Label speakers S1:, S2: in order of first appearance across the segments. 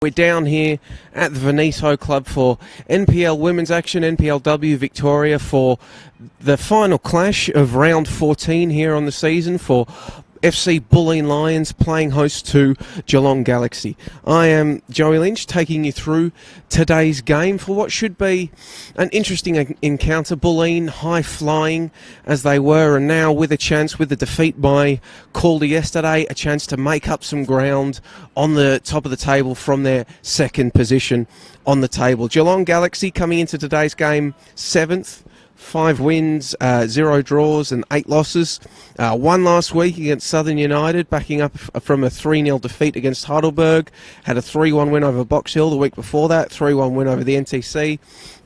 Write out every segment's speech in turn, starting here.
S1: We're down here at the Veneto Club for NPL Women's Action, NPLW Victoria, for the final clash of round 14 here on the season for FC Bulleen Lions playing host to Geelong Galaxy. I am Joey Lynch taking you through today's game for what should be an interesting encounter. Bulleen high-flying as they were, and now with a chance, with the defeat by Calder yesterday, a chance to make up some ground on the top of the table from their second position on the table. Geelong Galaxy coming into today's game 7th. 5 wins, 0 draws and 8 losses. One last week against Southern United, backing up from a 3-0 defeat against Heidelberg. Had a 3-1 win over Box Hill the week before that, 3-1 win over the NTC,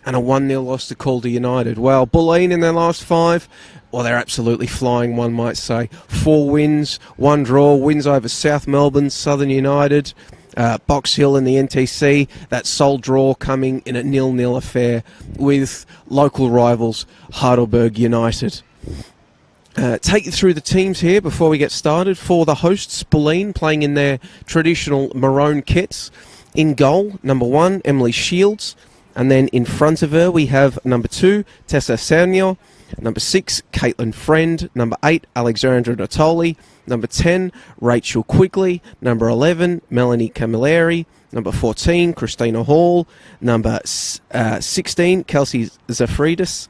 S1: and a 1-0 loss to Calder United. Well, Bulleen in their last 5, well, they're absolutely flying, one might say. 4 wins, 1 draw, wins over South Melbourne, Southern United, Box Hill and the NTC. That sole draw coming in a 0-0 affair with local rivals Heidelberg United. Take you through the teams here before we get started. For the hosts, Bulleen playing in their traditional maroon kits. In goal, number 1, Emily Shields. And then in front of her, we have number 2, Tessa Sernio. Number 6, Caitlin Friend. Number 8, Alexandra Natoli. Number 10, Rachel Quigley. Number 11, Melanie Camilleri. Number 14, Christina Hall. Number 16, Kelsey Zaferdis.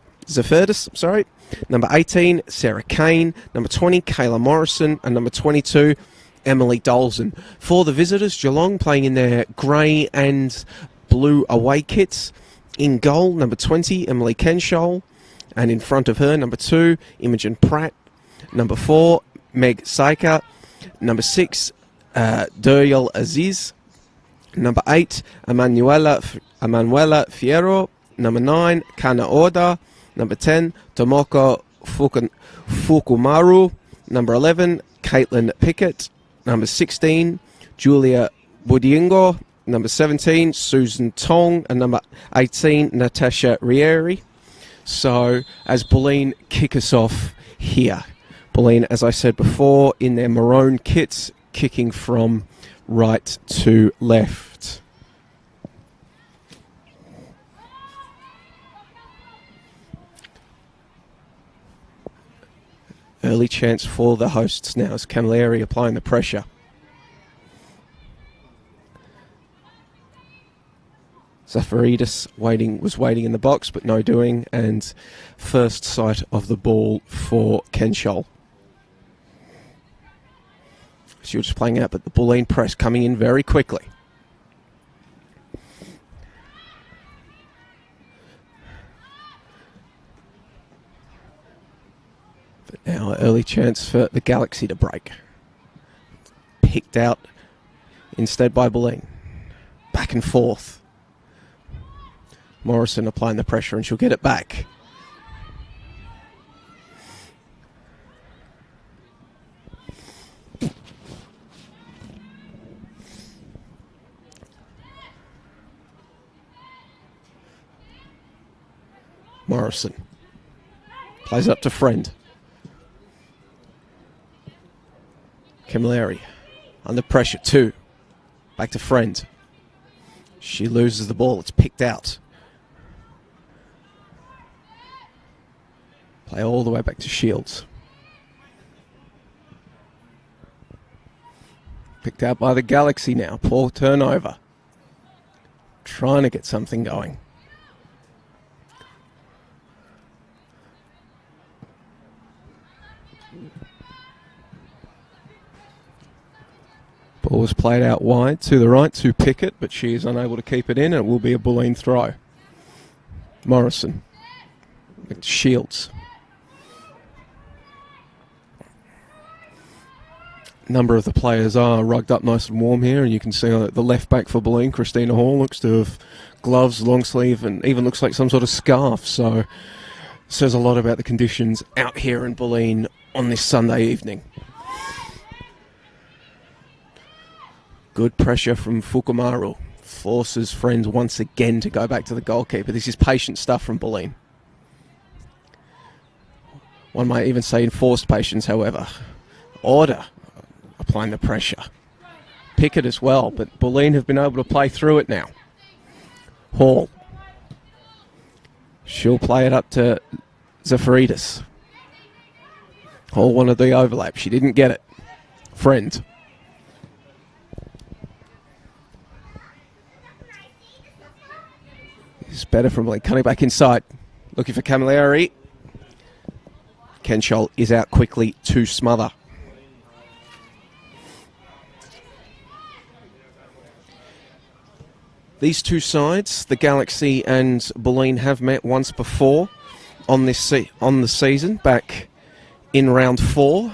S1: Number 18, Sarah Kane. Number 20, Kayla Morrison. And number 22, Emily Dolson. For the visitors, Geelong playing in their grey and blue away kits. In goal, number 20, Emily Kenshall. And in front of her, number 2, Imogen Pratt. Number 4, Meg Saika. Number 6, Duriel Aziz. Number 8, Emanuela Fierro. Number 9, Kana Oda. Number 10, Tomoko Fukumaru. Number 11, Caitlin Pickett. Number 16, Julia Budiengo. Number 17, Susan Tong. And number 18, Natasha Rieri. So, as Bulleen kick us off here. Bulleen, as I said before, in their maroon kits, kicking from right to left. Early chance for the hosts now as Camilleri applying the pressure. Zafaridis was waiting in the box, but no doing, and first sight of the ball for Kenshall. She was just playing out, but the Bulleen press coming in very quickly. But now an early chance for the Galaxy to break. Picked out instead by Bulleen. Back and forth. Morrison applying the pressure, and she'll get it back. Morrison plays up to Friend. Camilleri under pressure, 2. Back to Friend. She loses the ball. It's picked out. Play all the way back to Shields. Picked out by the Galaxy now. Poor turnover. Trying to get something going. Ball was played out wide to the right to Pickett, but she is unable to keep it in, and it will be a Bulleen throw. Morrison. Shields. Number of the players are rugged up nice and warm here, and you can see the left back for Bulleen, Christina Hall, looks to have gloves, long sleeve, and even looks like some sort of scarf. So says a lot about the conditions out here in Bulleen on this Sunday evening. Good pressure from Fukumaru. Forces Friends once again to go back to the goalkeeper. This is patient stuff from Bulleen. One might even say enforced patience, however. Order applying the pressure. pick it as well, but Bulleen have been able to play through it now. Hall. She'll play it up to Zafaridis. Hall wanted the overlap. She didn't get it. Friend. It's better from Bulleen. Coming back inside. Looking for Camilleri. Kenshall is out quickly to smother. These two sides, the Galaxy and Bulleen, have met once before on the season, back in round 4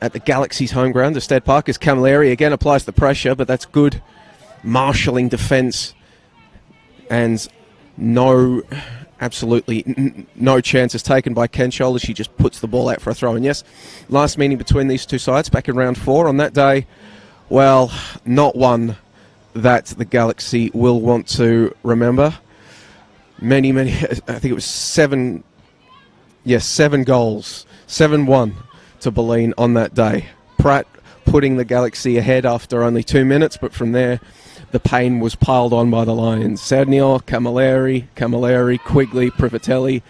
S1: at the Galaxy's home ground, the Stead Park, as Camilleri again applies the pressure, but that's good marshalling defence and absolutely no chances taken by Kenshall as she just puts the ball out for a throw. And yes, last meeting between these two sides back in round 4 on that day, well, not one that the Galaxy will want to remember. Many, I think it was 7 goals, 7-1 to Bulleen on that day. Pratt putting the Galaxy ahead after only 2 minutes, but from there, the pain was piled on by the Lions. Sagnio, Camilleri, Quigley, Privatelli,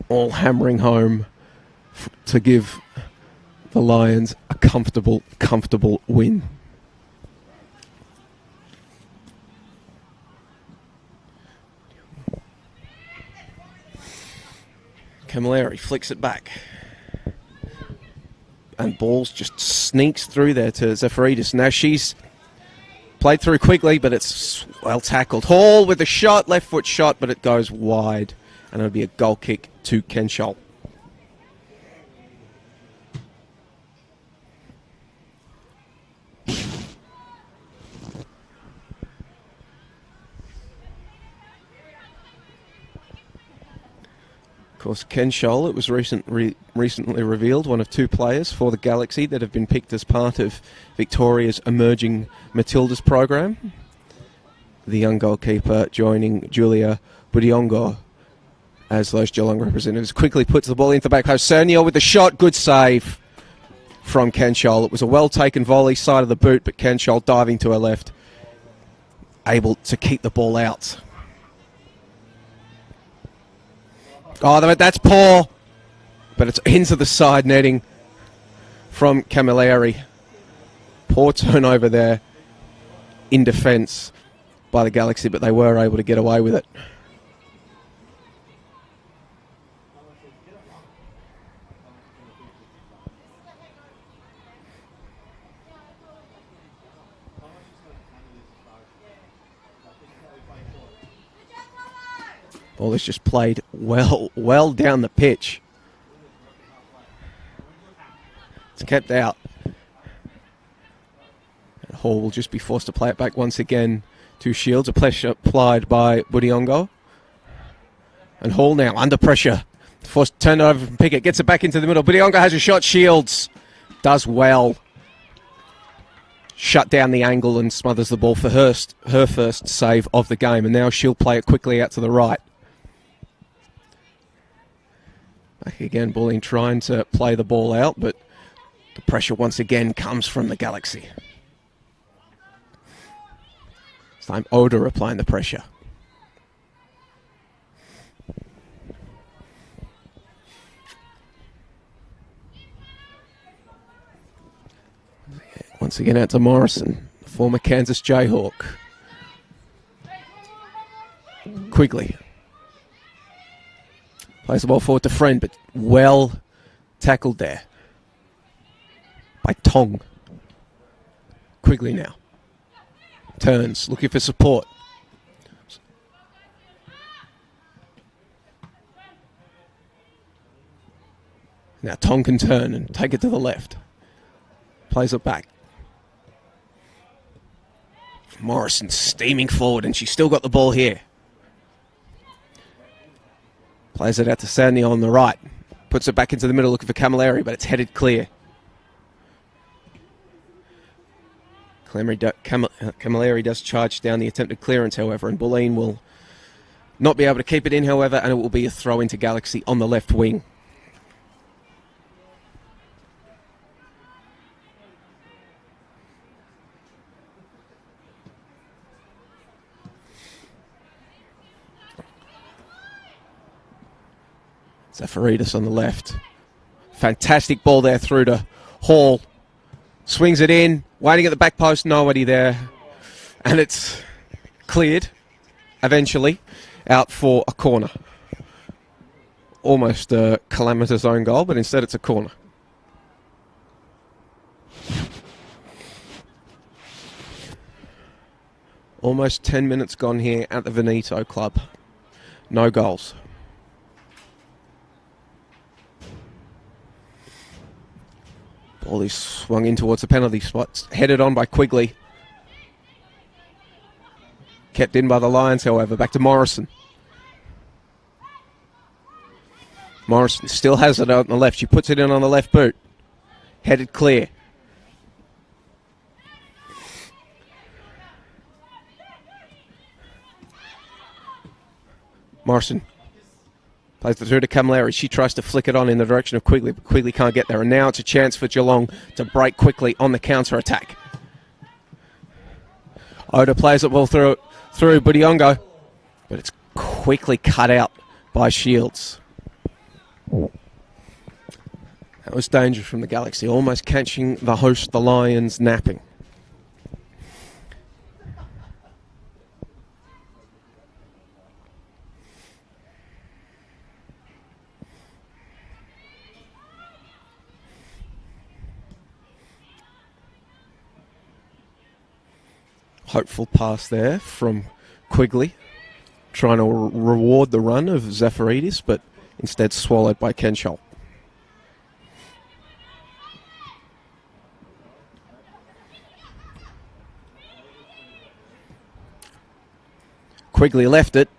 S1: all hammering home to give the Lions a comfortable win. Camilleri flicks it back. And balls just sneaks through there to Zafaridis. Now she's played through quickly, but it's well tackled. Hall with a shot, left foot shot, but it goes wide. And it'll be a goal kick to Kenshall. Of course, Kenshall, it was recently revealed, one of 2 players for the Galaxy that have been picked as part of Victoria's emerging Matildas program. The young goalkeeper joining Julia Budiongo as those Geelong representatives. Quickly puts the ball into the back post. Sagnio with the shot, good save from Kenshall. It was a well-taken volley, side of the boot, but Kenshall diving to her left, able to keep the ball out. Oh, that's poor. But it's into the side netting from Camilleri. Poor turnover there in defence by the Galaxy, but they were able to get away with it. Ball is just played well down the pitch. It's kept out. And Hall will just be forced to play it back once again to Shields. A pressure applied by Budiongo. And Hall now under pressure. Forced to turn it over from Pickett. Gets it back into the middle. Budiongo has a shot. Shields does well. Shut down the angle and smothers the ball for her first save of the game. And now she'll play it quickly out to the right. Back again, Bulleen trying to play the ball out, but the pressure once again comes from the Galaxy. This time Oda applying the pressure. Once again out to Morrison, former Kansas Jayhawk. Quigley. Plays the ball forward to Friend, but well tackled there by Tong. Quigley now. Turns, looking for support. Now Tong can turn and take it to the left. Plays it back. Morrison steaming forward, and she's still got the ball here. Plays it out to Sagnio on the right. Puts it back into the middle looking for Camilleri, but it's headed clear. Camilleri does charge down the attempted clearance, however, and Bulleen will not be able to keep it in, however, and it will be a throw into Galaxy on the left wing. Zafaridis on the left. Fantastic ball there through to Hall. Swings it in, waiting at the back post, nobody there. And it's cleared, eventually, out for a corner. Almost a calamitous own goal, but instead it's a corner. Almost 10 minutes gone here at the Veneto Club. No goals. Ball is swung in towards the penalty spot. Headed on by Quigley. Kept in by the Lions, however. Back to Morrison. Morrison still has it on the left. She puts it in on the left boot. Headed clear. Morrison plays it through to Camilleri. She tries to flick it on in the direction of Quigley, but Quigley can't get there. And now it's a chance for Geelong to break quickly on the counter-attack. Oda plays it well through Budiongo, but it's quickly cut out by Shields. That was dangerous from the Galaxy, almost catching the host, the Lions, napping. Hopeful pass there from Quigley, trying to reward the run of Zafaridis, but instead swallowed by Kenshall. Quigley left it.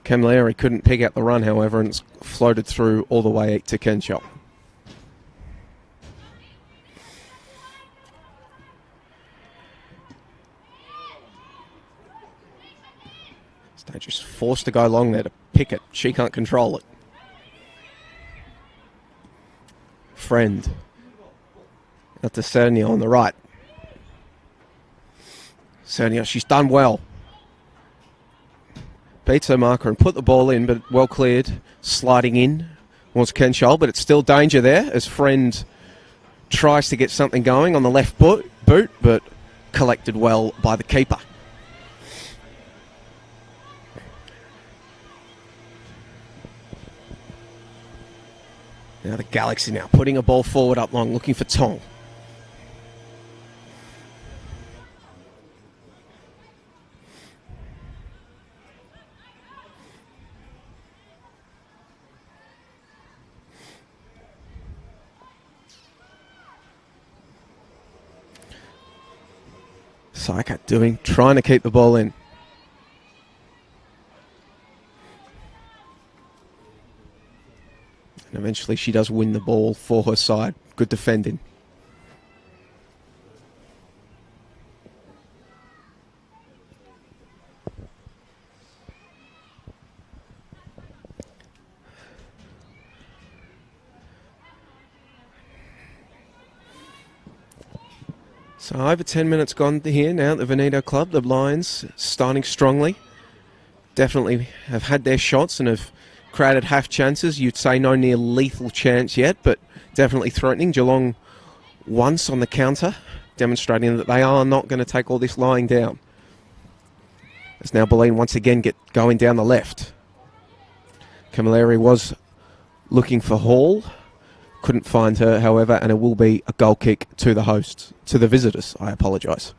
S1: Camilleri couldn't pick out the run, however, and it's floated through all the way to Kenshall. Just forced to go along there to pick it. She can't control it. Friend. Out to Sernia on the right. Sernia, she's done well. Beats her marker and put the ball in, but well cleared. Sliding in towards Kenshall, but it's still danger there as Friend tries to get something going on the left boot, but collected well by the keeper. Now the Galaxy now putting a ball forward up long, looking for Tong. Saikat trying to keep the ball in. And eventually she does win the ball for her side. Good defending. So over 10 minutes gone here now at the Veneto Club. The Lions starting strongly. Definitely have had their shots and have created half chances. You'd say no near lethal chance yet, but definitely threatening. Geelong once on the counter, demonstrating that they are not going to take all this lying down. As now Bulleen once again going down the left. Camilleri was looking for Hall. Couldn't find her, however, and it will be a goal kick to the hosts, to the visitors, I apologise.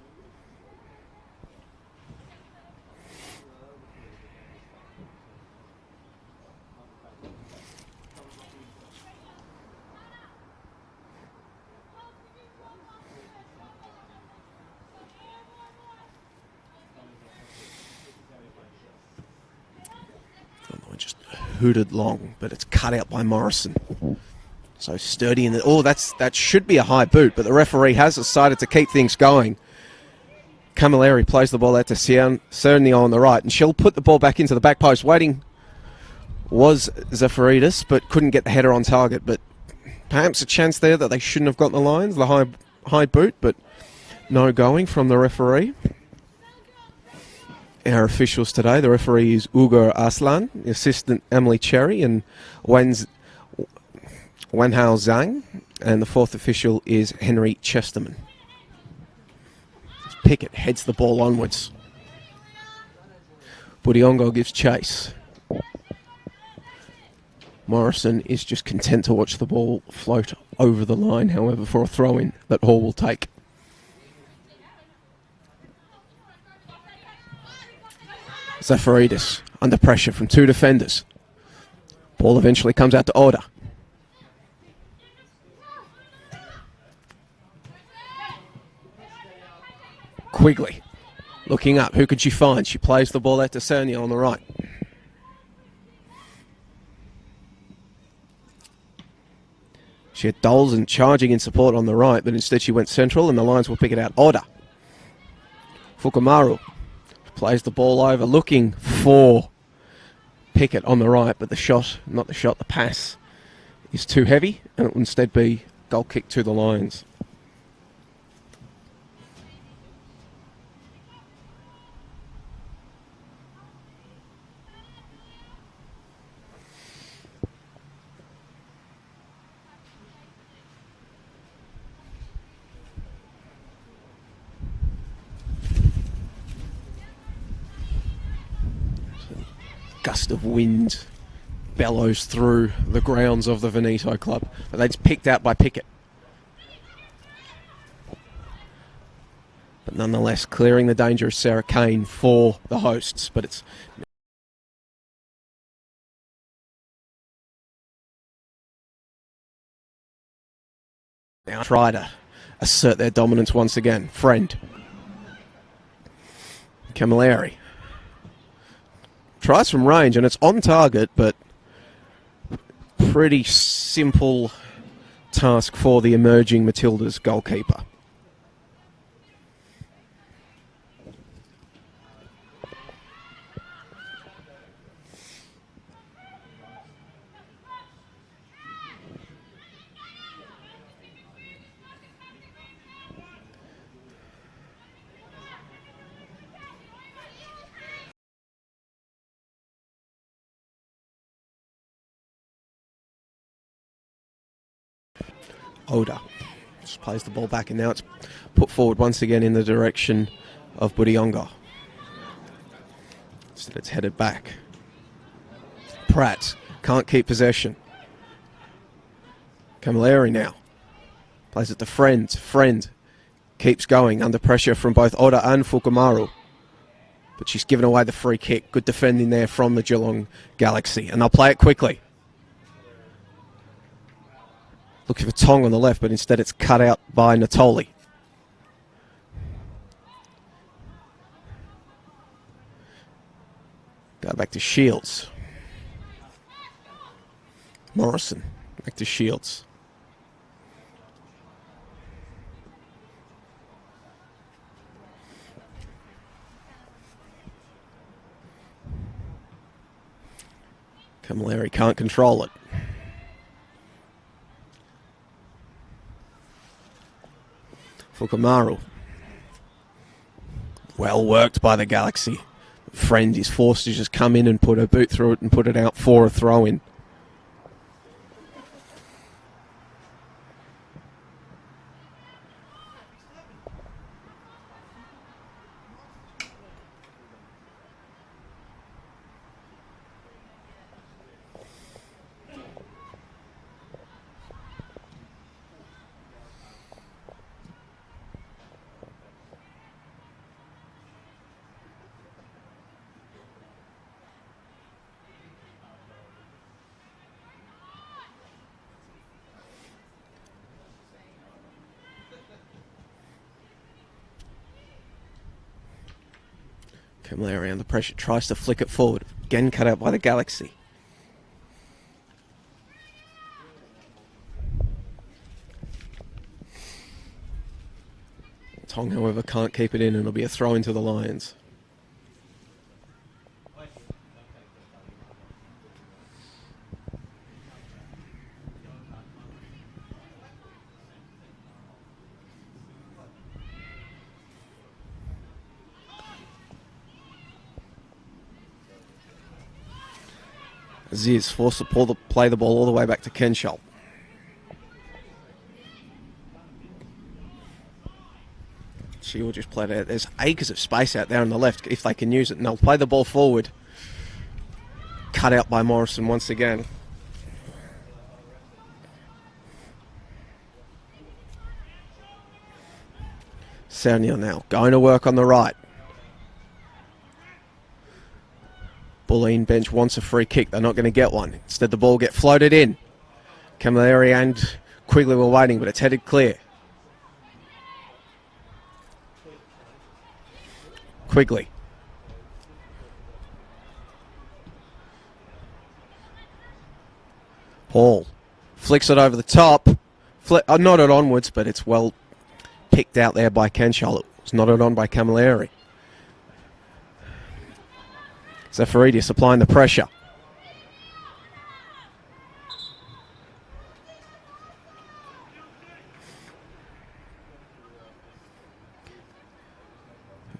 S1: Just hooted long, but it's cut out by Morrison. So sturdy in the... Oh, that should be a high boot, but the referee has decided to keep things going. Camilleri plays the ball out to Cerny on the right, and she'll put the ball back into the back post. Waiting was Zafaridis, but couldn't get the header on target. But perhaps a chance there that they shouldn't have gotten the lines, the high boot, but no going from the referee. Our officials today, the referee is Ugur Aslan, the assistant Emily Cherry, and Wanhao Zhang, and the fourth official is Henry Chesterman. Pickett heads the ball onwards. Budiongo gives chase. Morrison is just content to watch the ball float over the line, however, for a throw-in that Hall will take. Zafaridis under pressure from two defenders. Ball eventually comes out to Oda. Quigley looking up. Who could she find? She plays the ball out to Cernia on the right. She had Dolzen charging in support on the right, but instead she went central, and the Lions will pick it out. Oda. Fukumaru plays the ball over, looking for Pickett on the right, but the shot, not the shot, the pass is too heavy, and it will instead be goal kick to the Lions. Gust of wind bellows through the grounds of the Veneto club, but that's picked out by Pickett. But nonetheless, clearing the danger of Sarah Kane for the hosts, but it's now try to assert their dominance once again. Friend. Camilleri tries from range, and it's on target, but pretty simple task for the emerging Matilda's goalkeeper. Oda just plays the ball back, and now it's put forward once again in the direction of Budiongo. Instead it's headed back. Pratt can't keep possession. Camilleri now plays it to Friend. Friend keeps going under pressure from both Oda and Fukumaru, but she's given away the free kick. Good defending there from the Geelong Galaxy, and they'll play it quickly. Looking for Tong on the left, but instead it's cut out by Natoli. Go back to Shields. Morrison, back to Shields. Camilleri can't control it. Fukumaru. Well worked by the Galaxy. Friend is forced to just come in and put her boot through it and put it out for a throw-in. Camilleri under pressure, tries to flick it forward. Again cut out by the Galaxy. Tong, however, can't keep it in, and it'll be a throw into the Lions. Aziz forced to play the ball all the way back to Kenshall. She will just play it out. There's acres of space out there on the left if they can use it. And they'll play the ball forward. Cut out by Morrison once again. Samuel now going to work on the right. Bulleen bench wants a free kick. They're not going to get one. Instead, the ball get floated in. Camilleri and Quigley were waiting, but it's headed clear. Quigley. Hall flicks it over the top. Nodded onwards, but it's well picked out there by Kenshall. It was nodded on by Camilleri. Zafaridis applying the pressure.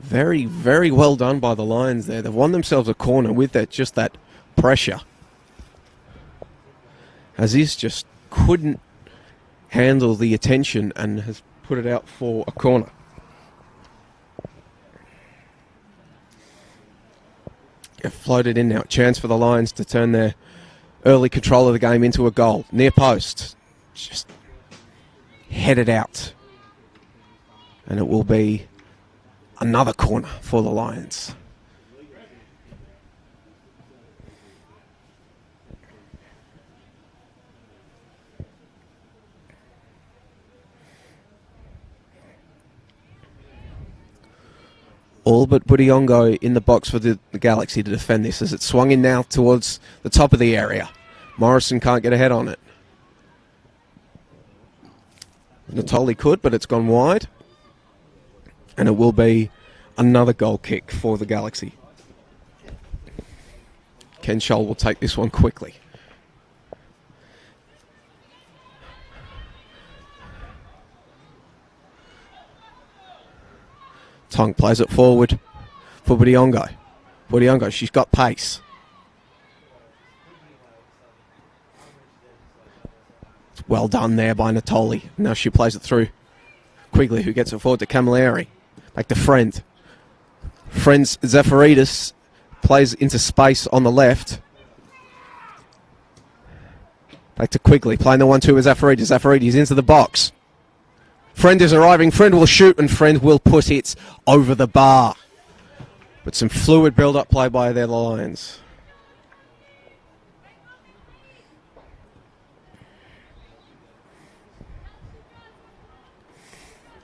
S1: Very, very well done by the Lions there. They've won themselves a corner with just that pressure. Aziz just couldn't handle the attention and has put it out for a corner. It floated in now. Chance for the Lions to turn their early control of the game into a goal. Near post. Just headed out. And it will be another corner for the Lions. All but Budiongo in the box for the Galaxy to defend this as it swung in now towards the top of the area. Morrison can't get ahead on it. Natoli could, but it's gone wide. And it will be another goal kick for the Galaxy. Kenshall will take this one quickly. Tong plays it forward for Budiongo. Budiongo, she's got pace. It's well done there by Natoli. Now she plays it through Quigley, who gets it forward to Camilleri. Back to Friend. Friend's Zafaridis plays into space on the left. Back to Quigley, playing the 1-2 with Zafaridis. Zafaridis into the box. Friend is arriving. Friend will shoot, and Friend will put it over the bar. But some fluid build-up play by their Lions.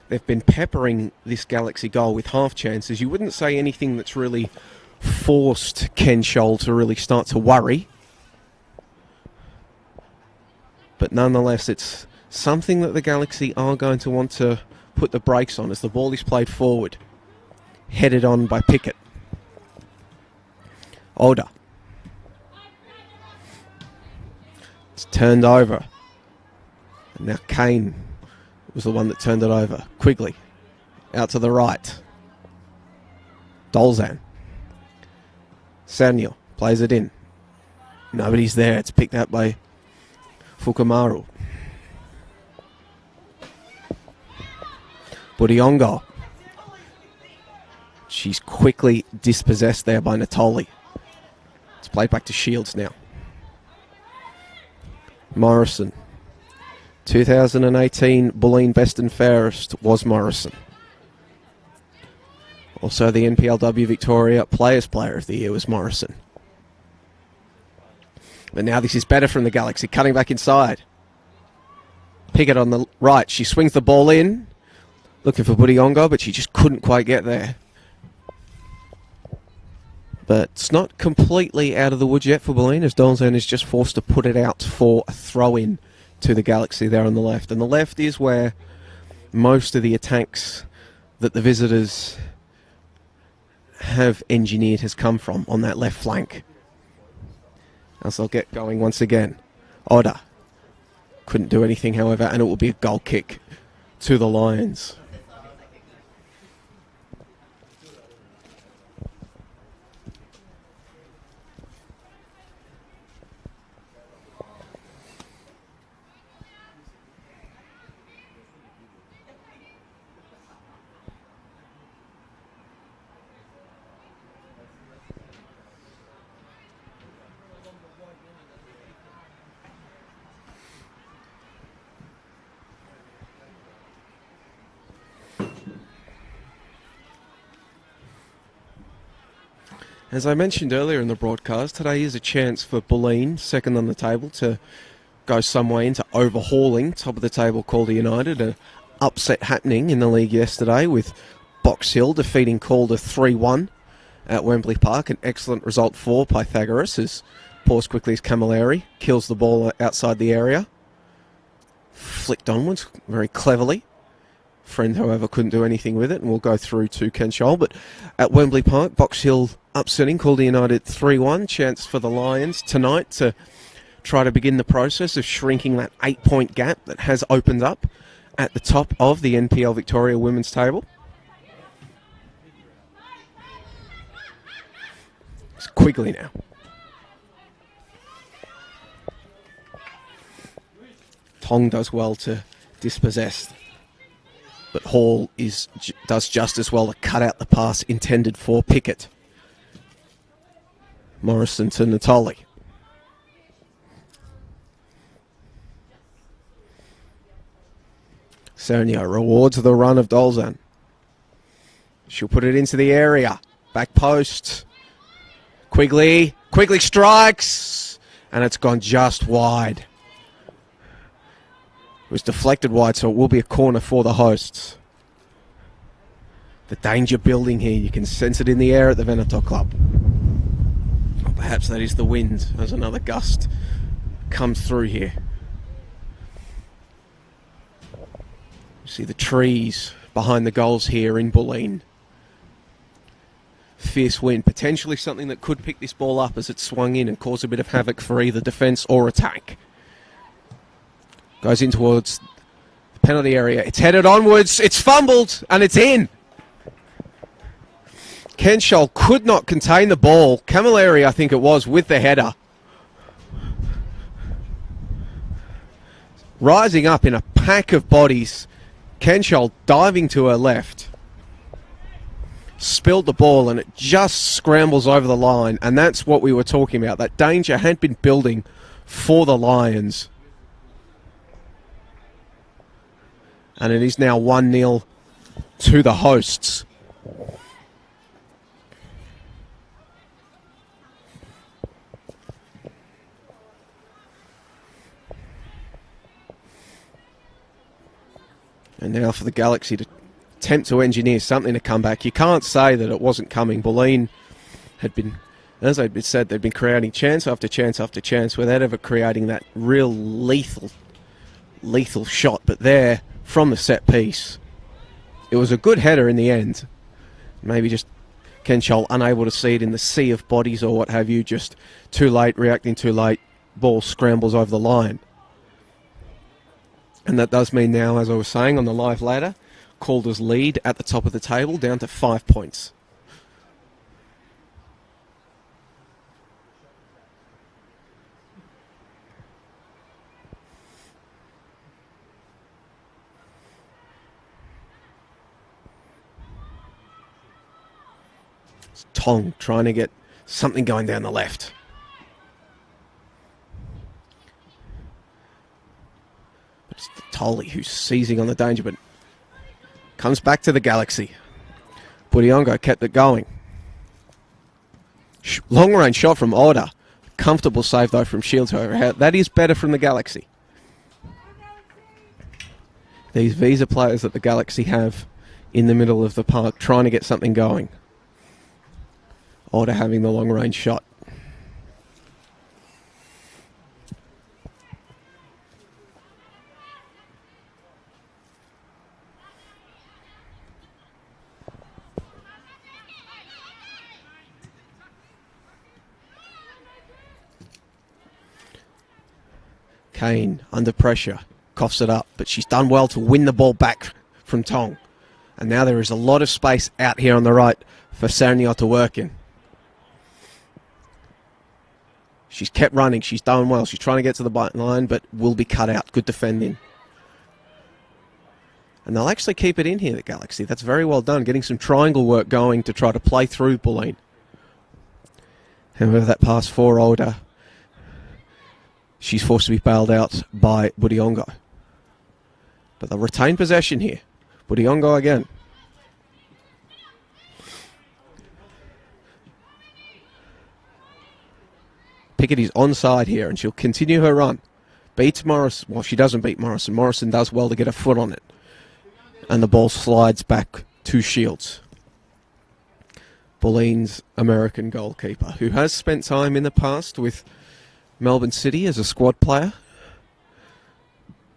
S1: They've been peppering this Galaxy goal with half chances. You wouldn't say anything that's really forced Kenshall to really start to worry. But nonetheless, it's something that the Galaxy are going to want to put the brakes on as the ball is played forward. Headed on by Pickett. Older. It's turned over. And now Kane was the one that turned it over. Quigley. Out to the right. Dolzan. Samuel plays it in. Nobody's there. It's picked up by Fukumaru. Budiongo. She's quickly dispossessed there by Natoli. It's played back to Shields now. Morrison. 2018 Bulleen Best and Fairest was Morrison. Also the NPLW Victoria Players Player of the Year was Morrison. But now this is better from the Galaxy, cutting back inside. Pickett on the right. She swings the ball in, looking for Budiongo, but she just couldn't quite get there. But it's not completely out of the woods yet for Bulleen, as Dolzan is just forced to put it out for a throw-in to the Galaxy there on the left. And the left is where most of the attacks that the visitors have engineered has come from, on that left flank. As they'll get going once again. Oda couldn't do anything, however, and it will be a goal kick to the Lions. As I mentioned earlier in the broadcast, today is a chance for Bulleen, second on the table, to go some way into overhauling top of the table Calder United. An upset happening in the league yesterday with Box Hill defeating Calder 3-1 at Wembley Park. An excellent result for Pythagoras as paws quickly as Camilleri kills the ball outside the area. Flicked onwards very cleverly. Friend, however, couldn't do anything with it and will go through to Kenchol. But at Wembley Park, Box Hill upsetting Calder United 3-1. Chance for the Lions tonight to try to begin the process of shrinking that 8-point gap that has opened up at the top of the NPL Victoria women's table. It's Quigley now. Tong does well to dispossess, but Hall does just as well to cut out the pass intended for Pickett. Morrison to Natoli. Cernio rewards the run of Dolzan. She'll put it into the area. Back post. Quigley strikes, and it's gone just wide. It was deflected wide, so it will be a corner for the hosts. The danger building here. You can sense it in the air at the Veneto Club. Or perhaps that is the wind as another gust comes through here. You see the trees behind the goals here in Bulleen. Fierce wind, potentially something that could pick this ball up as it swung in and cause a bit of havoc for either defence or attack. Goes in towards the penalty area. It's headed onwards. It's fumbled and it's in. Kenchol could not contain the ball. Camilleri, I think it was, with the header. Rising up in a pack of bodies. Kenchol diving to her left. Spilled the ball and it just scrambles over the line. And that's what we were talking about. That danger had been building for the Lions. And it is now 1-0 to the hosts. And now for the Galaxy to attempt to engineer something to come back. You can't say that it wasn't coming. Bulleen had been, as I'd said, they'd been creating chance after chance after chance without ever creating that real lethal shot. But there, from the set piece, it was a good header in the end. Maybe just Kenchol unable to see it in the sea of bodies or what have you, just too late, reacting too late, ball scrambles over the line. And that does mean now, as I was saying on the live ladder, Calder's lead at the top of the table down to 5 points. It's Tong trying to get something going down the left. It's Tolley who's seizing on the danger, but comes back to the Galaxy. Budiongo kept it going. Long range shot from Oda. Comfortable save though from Shields, however. That is better from the Galaxy. These visa players that the Galaxy have in the middle of the park trying to get something going. Oda having the long range shot. Kane, under pressure, coughs it up, but she's done well to win the ball back from Tong. And now there is a lot of space out here on the right for Sarnia to work in. She's kept running, she's done well, she's trying to get to the button line, but will be cut out. Good defending. And they'll actually keep it in here, the Galaxy. That's very well done, getting some triangle work going to try to play through Bulleen. However, that pass for Oda, she's forced to be bailed out by Budiongo. But they'll retain possession here. Budiongo again. Pickett is onside here, and she'll continue her run. Beats Morrison. Well, she doesn't beat Morrison. Morrison does well to get a foot on it. And the ball slides back to Shields. Bulleen's American goalkeeper, who has spent time in the past with Melbourne City as a squad player.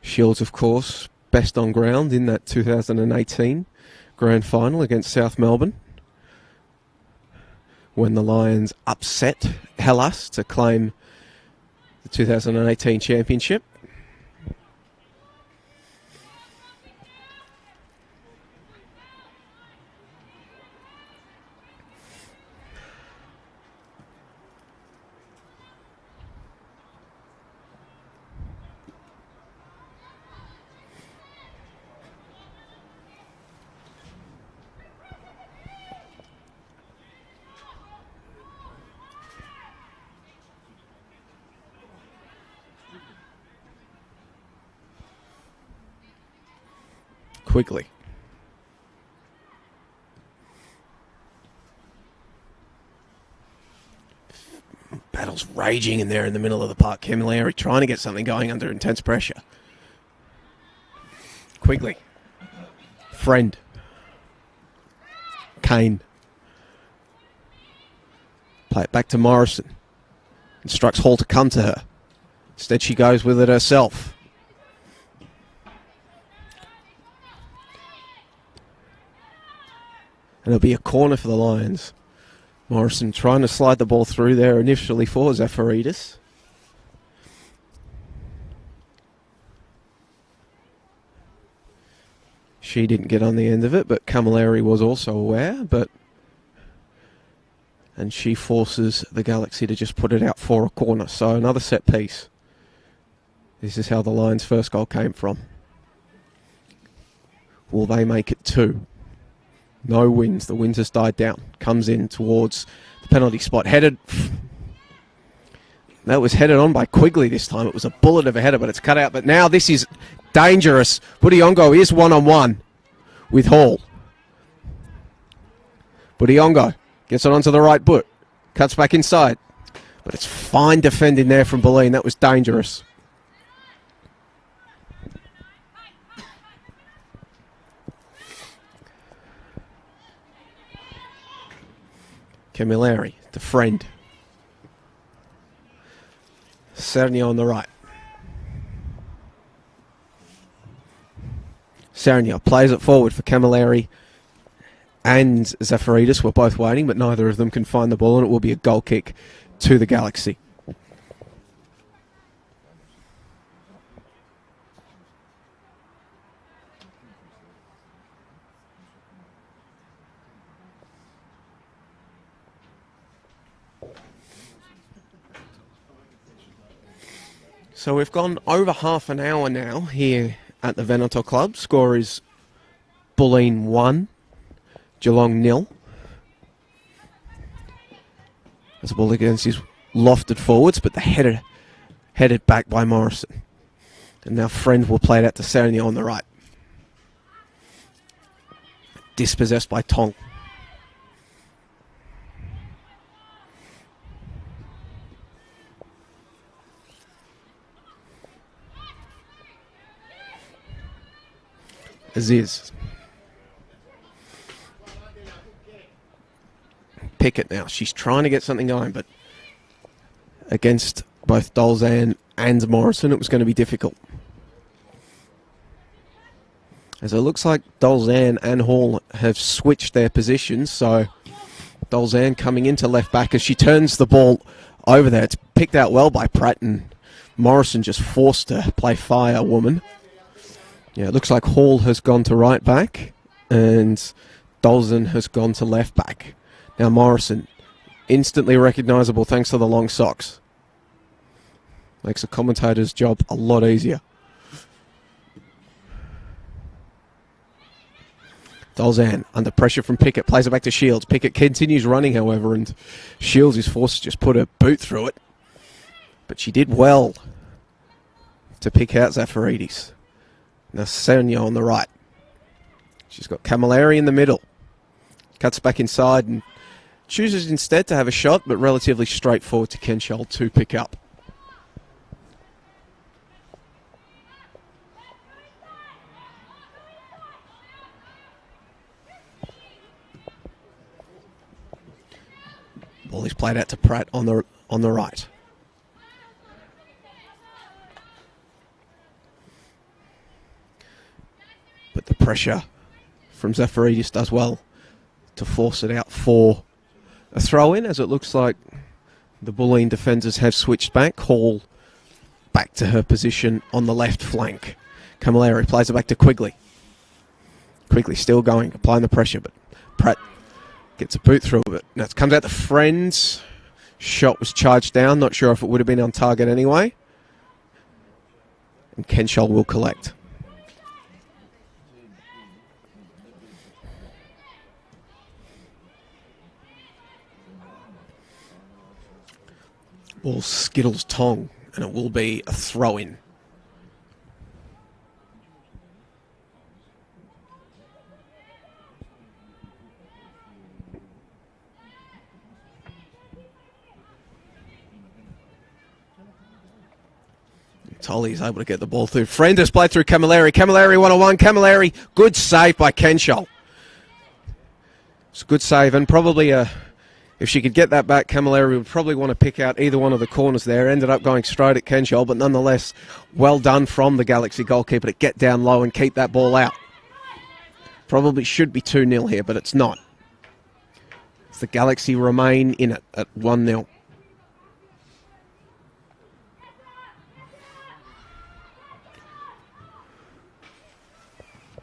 S1: Shields, of course, best on ground in that 2018 grand final against South Melbourne, when the Lions upset Hellas to claim the 2018 championship. Quickly. Battle's raging in there in the middle of the park. Camilleri trying to get something going under intense pressure. Quigley. Friend. Kane. Play it back to Morrison. Instructs Hall to come to her. Instead she goes with it herself. And it'll be a corner for the Lions. Morrison trying to slide the ball through there initially for Zafaridis. She didn't get on the end of it, but Camilleri was also aware. And she forces the Galaxy to just put it out for a corner. So another set piece. This is how the Lions' first goal came from. Will they make it 2? No wins. The wind has died down. Comes in towards the penalty spot. Headed. That was headed on by Quigley this time. It was a bullet of a header, but it's cut out. But now this is dangerous. Budiongo is one-on-one with Hall. Budiongo gets it onto the right foot. Cuts back inside. But it's fine defending there from Bulleen. That was dangerous. Camilleri, the friend. Sergio on the right. Sergio plays it forward for Camilleri and Zafaridis. Were both waiting, but neither of them can find the ball, and it will be a goal kick to the Galaxy. So we've gone over half an hour now here at the Venator Club. Score is Bulleen 1, Geelong 0. As the ball against is lofted forwards, but the headed back by Morrison. And now Friend will play it out to Sergio on the right. Dispossessed by Tong. Aziz. Pickett now. She's trying to get something going, but against both Dolzan and Morrison, it was going to be difficult. As it looks like Dolzan and Hall have switched their positions, so Dolzan coming into left back as she turns the ball over there. It's picked out well by Pratt, and Morrison just forced to play firewoman. Yeah, it looks like Hall has gone to right back and Dolzan has gone to left back. Now Morrison, instantly recognisable thanks to the long socks. Makes the commentator's job a lot easier. Dolzan, under pressure from Pickett, plays it back to Shields. Pickett continues running, however, and Shields is forced to just put her boot through it. But she did well to pick out Zafaridis. Now Sergio on the right. She's got Camilleri in the middle. Cuts back inside, and chooses instead to have a shot, but relatively straightforward to Kenshall to pick up. Ball is played out to Pratt on the right. But the pressure from Zafaridis does well to force it out for a throw-in, as it looks like the Bulleen defenders have switched back. Hall back to her position on the left flank. Camilleri plays it back to Quigley. Quigley still going, applying the pressure, but Pratt gets a boot through it. Now it comes out to Friends. Shot was charged down. Not sure if it would have been on target anyway. And Kenshall will collect. Ball skittles Tong, and it will be a throw-in. Tolly is able to get the ball through. Friend played through Camilleri. Camilleri 1-on-1. Camilleri, good save by Kenshall. It's a good save, and probably if she could get that back, Camilleri would probably want to pick out either one of the corners there. Ended up going straight at Kenshall, but nonetheless, well done from the Galaxy goalkeeper to get down low and keep that ball out. Probably should be 2-0 here, but it's not. It's the Galaxy remain in it at 1-0.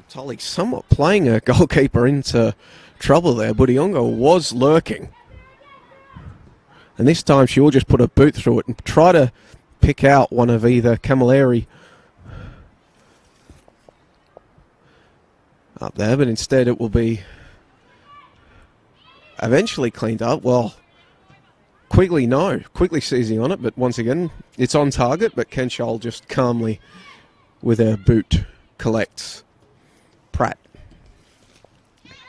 S1: Tolly somewhat playing her goalkeeper into trouble there. Budiongo was lurking. And this time she will just put a boot through it and try to pick out one of either Camilleri up there, but instead it will be eventually cleaned up. Well, Quigley seizing on it, but once again, it's on target, but Kenshall just calmly with her boot collects. Pratt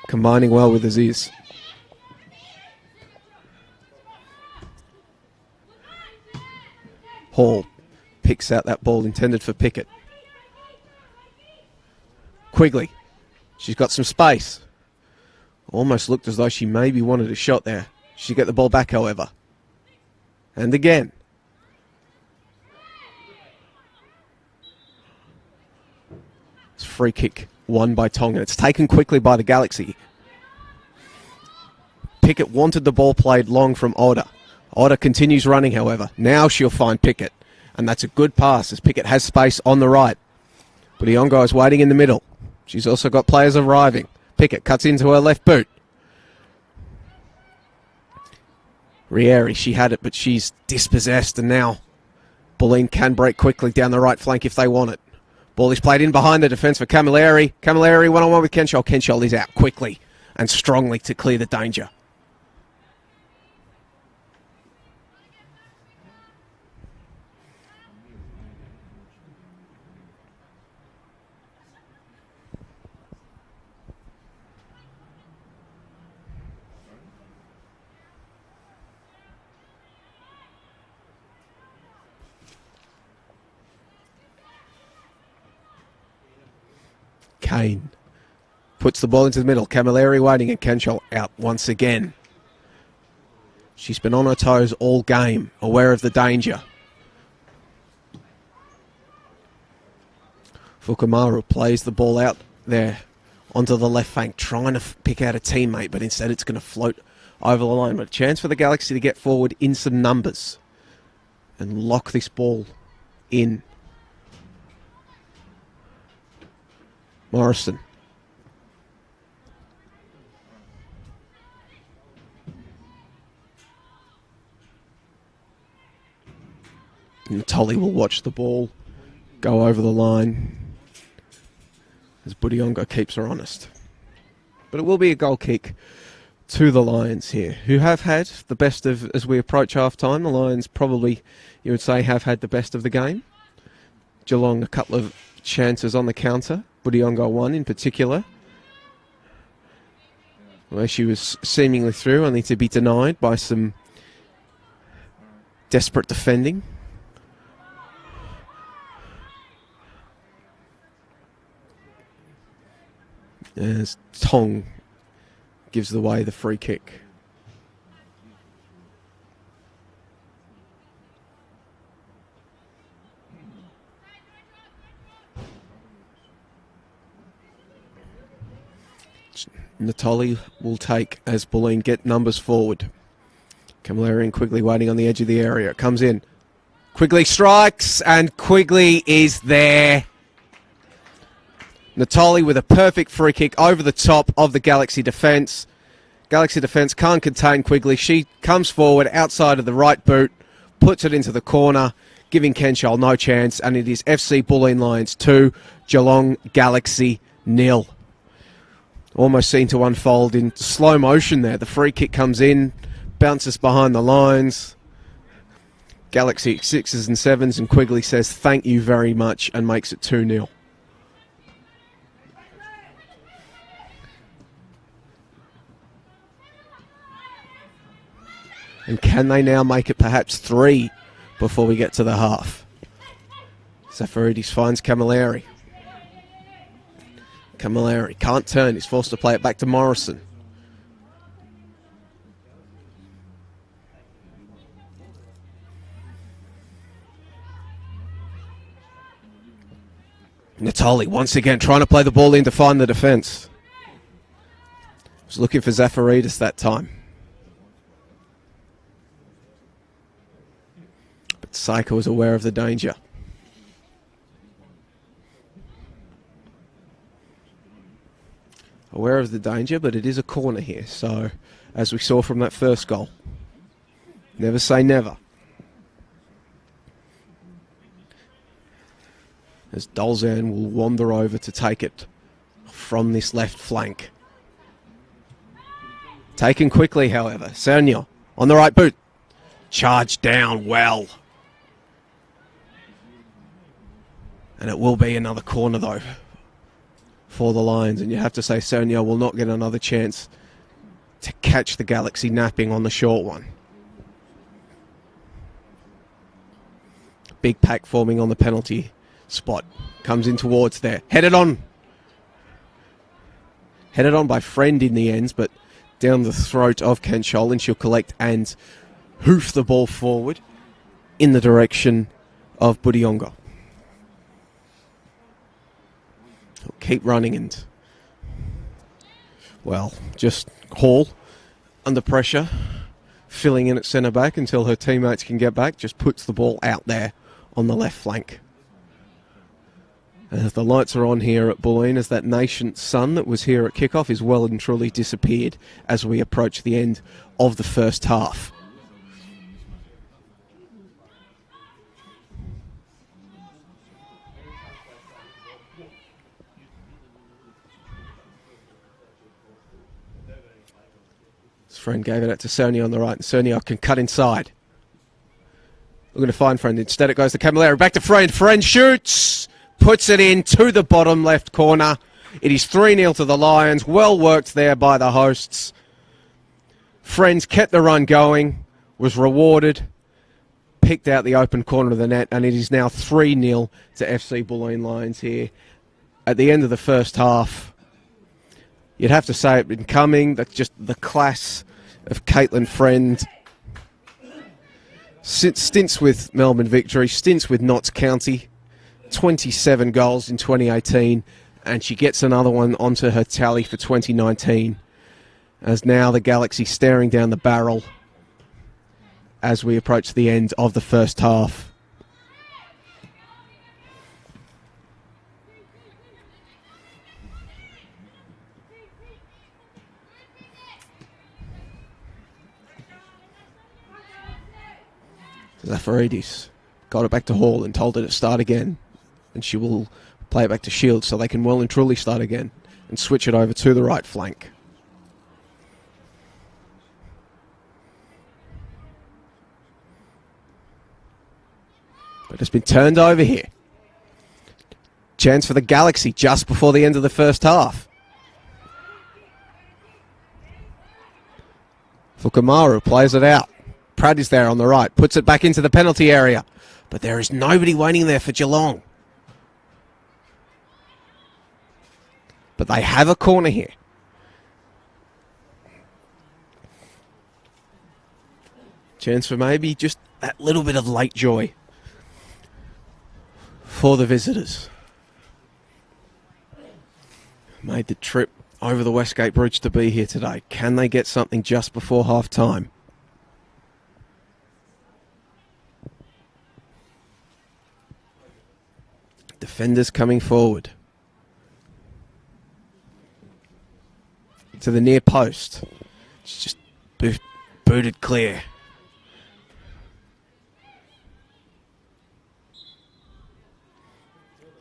S1: combining well with Aziz. Hall picks out that ball intended for Pickett. Quigley, she's got some space. Almost looked as though she maybe wanted a shot there. She get the ball back, however. And again. It's a free kick won by Tonga. It's taken quickly by the Galaxy. Pickett wanted the ball played long from Oda. Oda continues running, however. Now she'll find Pickett. And that's a good pass as Pickett has space on the right. But Iongo is waiting in the middle. She's also got players arriving. Pickett cuts into her left boot. Rieri, she had it, but she's dispossessed. And now Bulleen can break quickly down the right flank if they want it. Ball is played in behind the defence for Camilleri. Camilleri 1-on-1 with Kenshall. Kenshall is out quickly and strongly to clear the danger. Kane puts the ball into the middle. Camilleri waiting and Kenshall out once again. She's been on her toes all game, aware of the danger. Fukumaru plays the ball out there onto the left flank, trying to pick out a teammate, but instead it's going to float over the line. But a chance for the Galaxy to get forward in some numbers and lock this ball in. Morrison. And Tolly will watch the ball go over the line as Budiongo keeps her honest. But it will be a goal kick to the Lions here, who have had the best of, as we approach half-time, the Lions probably, you would say, have had the best of the game. Geelong, a couple of chances on the counter. Budiongo one in particular. where she was seemingly through, only to be denied by some desperate defending. As Tong gives away the free kick. Natoli will take as Bulleen get numbers forward. Camilleri and Quigley waiting on the edge of the area. It comes in. Quigley strikes, and Quigley is there. Natoli with a perfect free kick over the top of the Galaxy defence. Galaxy defence can't contain Quigley. She comes forward outside of the right boot, puts it into the corner, giving Kenshall no chance, and it is FC Bulleen Lions 2, Geelong Galaxy 0. Almost seen to unfold in slow motion there. The free kick comes in, bounces behind the lines. Galaxy 6s and 7s, and Quigley says thank you very much and makes it 2-0. And can they now make it perhaps 3 before we get to the half? Zafaridis finds Camilleri. Camilleri can't turn. He's forced to play it back to Morrison. Natoli once again trying to play the ball in to find the defence. Was looking for Zafaridis that time. But Saika was aware of the danger. Aware of the danger, but it is a corner here. So, as we saw from that first goal, never say never. As Dolzan will wander over to take it from this left flank. Taken quickly, however. Sernia on the right boot. Charged down well. And it will be another corner, though, for the Lions. And you have to say Sernia will not get another chance to catch the Galaxy napping on the short one. Big pack forming on the penalty spot. Comes in towards there. Headed on. Headed on by Friend in the ends, but down the throat of Kenshall, and she'll collect and hoof the ball forward in the direction of Budiongo. He'll keep running and, well, just Hall under pressure, filling in at centre back until her teammates can get back, just puts the ball out there on the left flank. As the lights are on here at Bulleen, as that nascent sun that was here at kickoff is well and truly disappeared as we approach the end of the first half. His friend gave it out to Sernia on the right, and Sernia can cut inside. Looking to find Friend. Instead it goes to Camilleri. Back to Friend. Friend shoots! Puts it in to the bottom left corner. It is 3-0 to the Lions. Well worked there by the hosts. Friends kept the run going, was rewarded, picked out the open corner of the net, and it is now 3-0 to FC Bulleen Lions here at the end of the first half. You'd have to say it been coming. That's just the class of Caitlin Friend. Stints with Melbourne Victory, stints with Notts County. 27 goals in 2018, and she gets another one onto her tally for 2019, as now the Galaxy staring down the barrel as we approach the end of the first half. Zafaridis got it back to Hall and told her to start again. And she will play it back to Shields so they can well and truly start again and switch it over to the right flank. But it's been turned over here. Chance for the Galaxy just before the end of the first half. Fukamaru plays it out. Pratt is there on the right, puts it back into the penalty area. But there is nobody waiting there for Geelong. But they have a corner here. Chance for maybe just that little bit of late joy for the visitors. Made the trip over the Westgate Bridge to be here today. Can they get something just before half time? Defenders coming forward to the near post. It's just booted clear.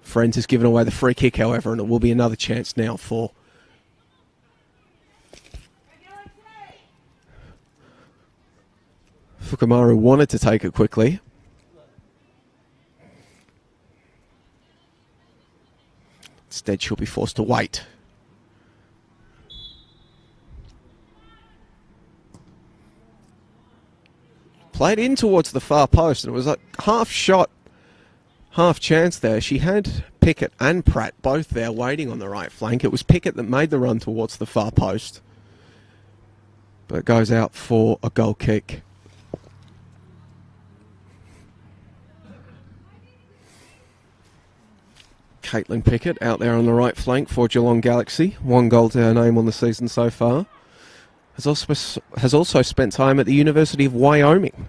S1: Friends has given away the free kick, however, and it will be another chance now for Fukamaru. Wanted to take it quickly. Instead, she'll be forced to wait. Played in towards the far post, and it was a half shot, half chance there. She had Pickett and Pratt both there waiting on the right flank. It was Pickett that made the run towards the far post, but it goes out for a goal kick. Caitlin Pickett out there on the right flank for Geelong Galaxy. 1 goal to her name on the season so far. Has also spent time at the University of Wyoming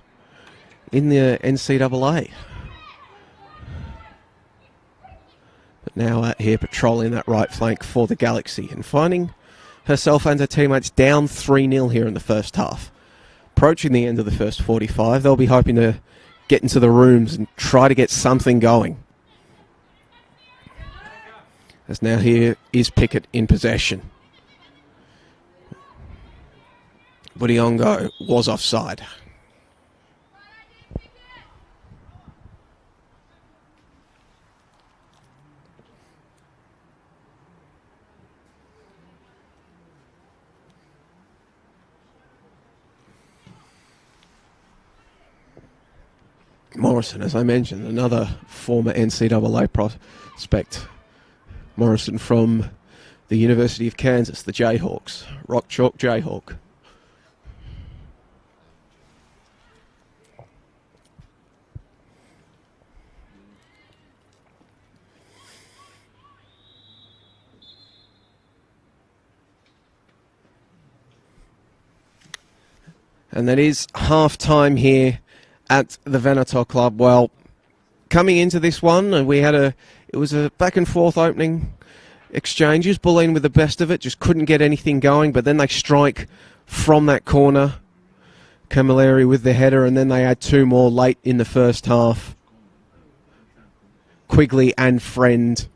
S1: in the NCAA. But now out here patrolling that right flank for the Galaxy and finding herself and her teammates down 3-0 here in the first half. Approaching the end of the first 45, they'll be hoping to get into the rooms and try to get something going. As now here is Pickett in possession. Budiongo was offside. Morrison, as I mentioned, another former NCAA prospect. Morrison from the University of Kansas, the Jayhawks. Rock Chalk Jayhawk. And that is half-time here at the Venator Club. Well, coming into this one, it was a back-and-forth opening exchanges. Bulleen with the best of it, just couldn't get anything going, but then they strike from that corner. Camilleri with the header, and then they add 2 more late in the first half. Quigley and Friend.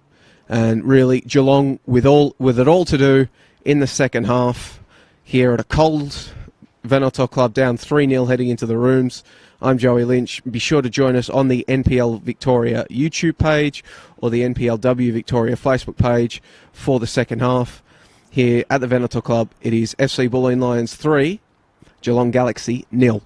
S1: And really, Geelong with it all to do in the second half here at a cold Venator Club, down 3-0 heading into the rooms. I'm Joey Lynch. Be sure to join us on the NPL Victoria YouTube page or the NPLW Victoria Facebook page for the second half. Here at the Venator Club, it is FC Bulleen Lions 3, Geelong Galaxy 0.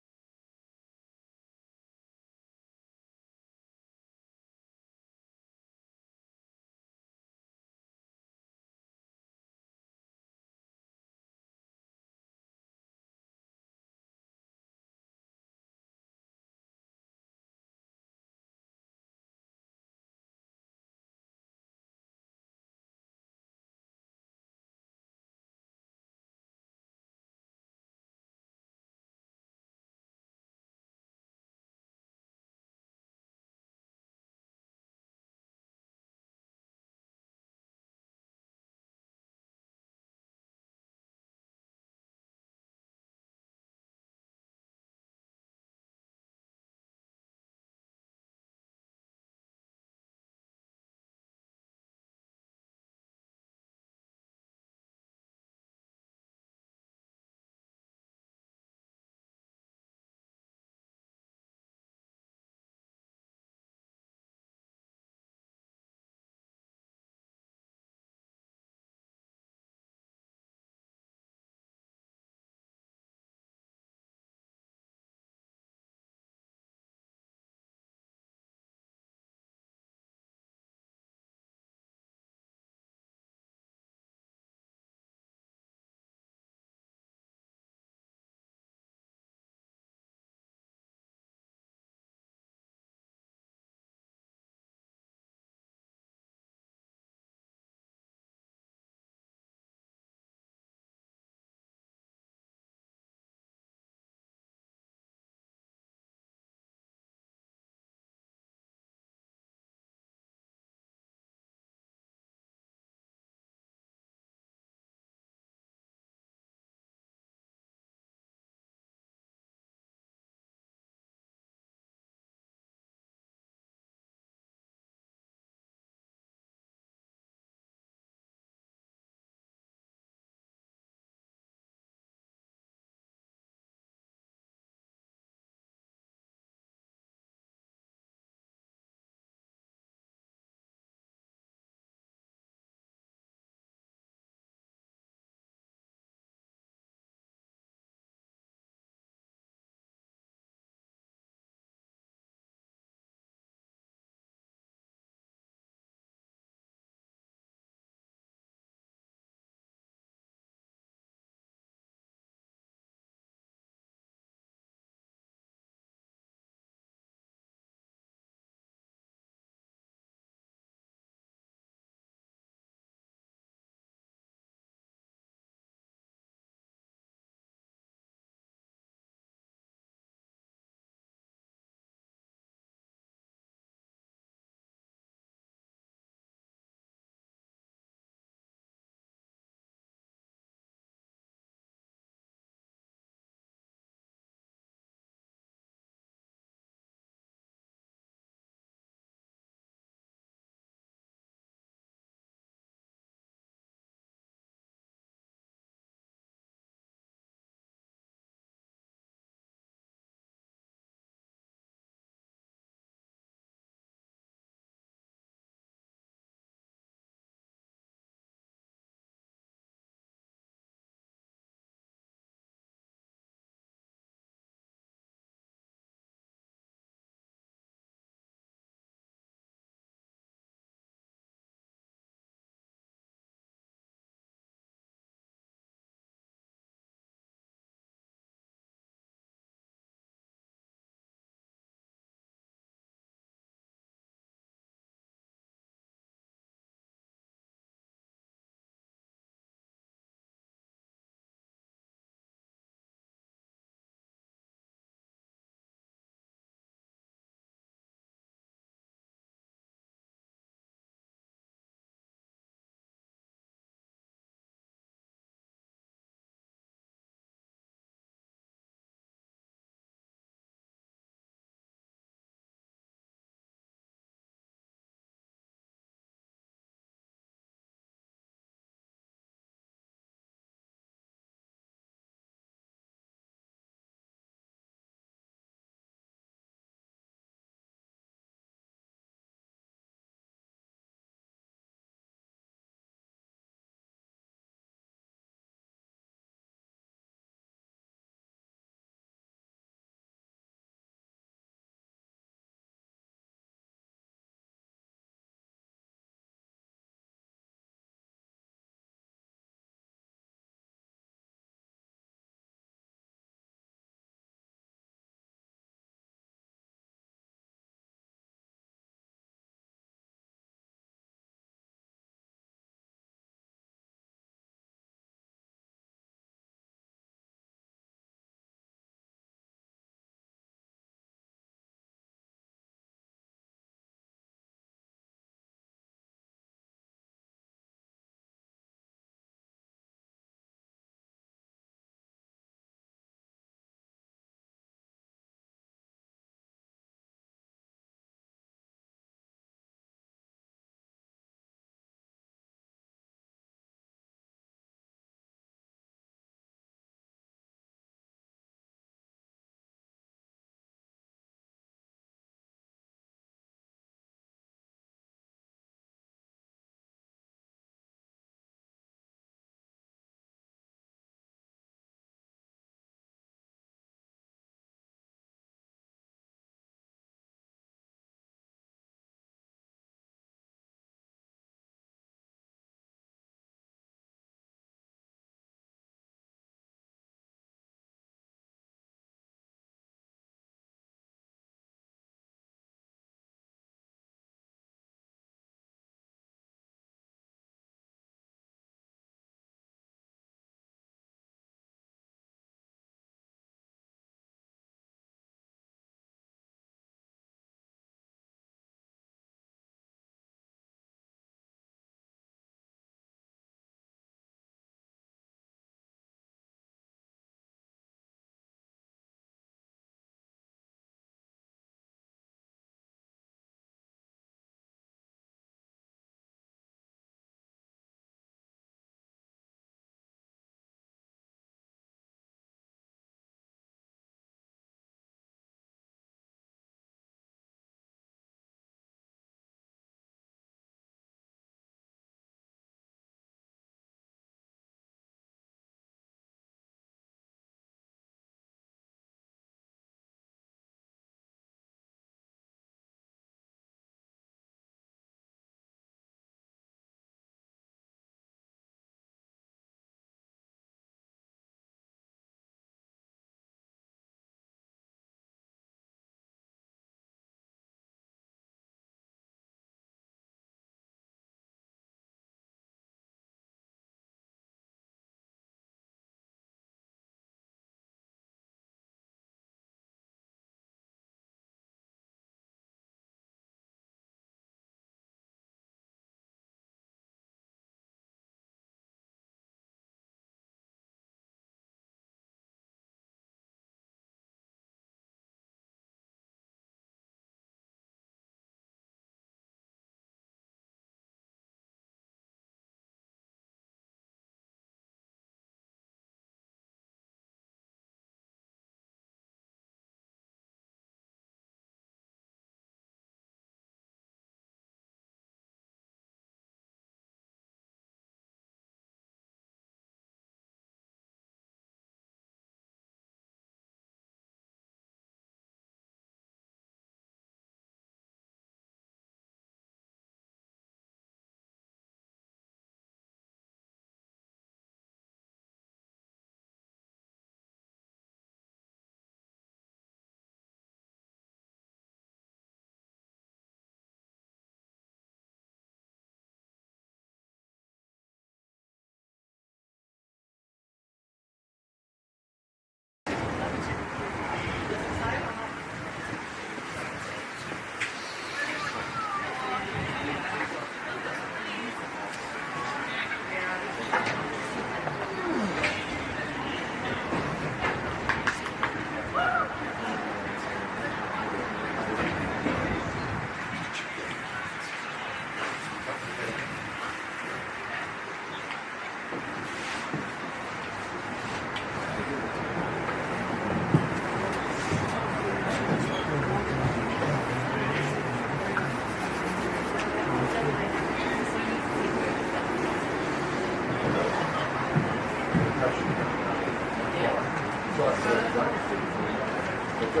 S2: How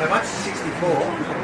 S2: much? 64.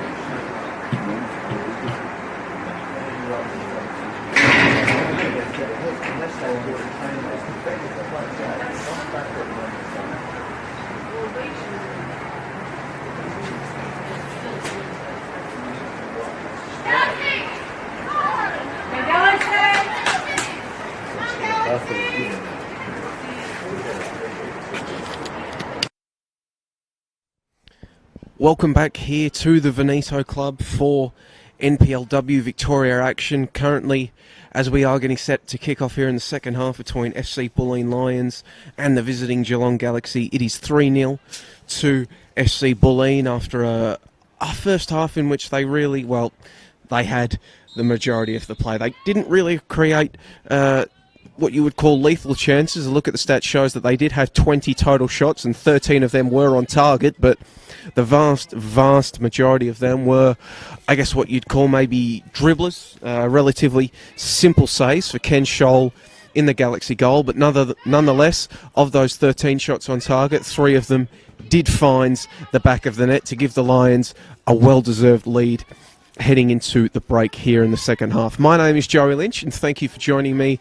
S1: Welcome back here to the Veneto Club for NPLW Victoria action. Currently, as we are getting set to kick off here in the second half between FC Bulleen Lions and the visiting Geelong Galaxy, it is 3-0 to FC Bulleen after a first half in which they really, well, they had the majority of the play. They didn't really create what you would call lethal chances. A look at the stats shows that they did have 20 total shots and 13 of them were on target, but the vast majority of them were, I guess, what you'd call maybe dribblers, relatively simple saves for Ken Scholl in the Galaxy goal, but nonetheless, of those 13 shots on target, 3 of them did find the back of the net to give the Lions a well-deserved lead heading into the break here in the second half. My name is Joey Lynch, and thank you for joining me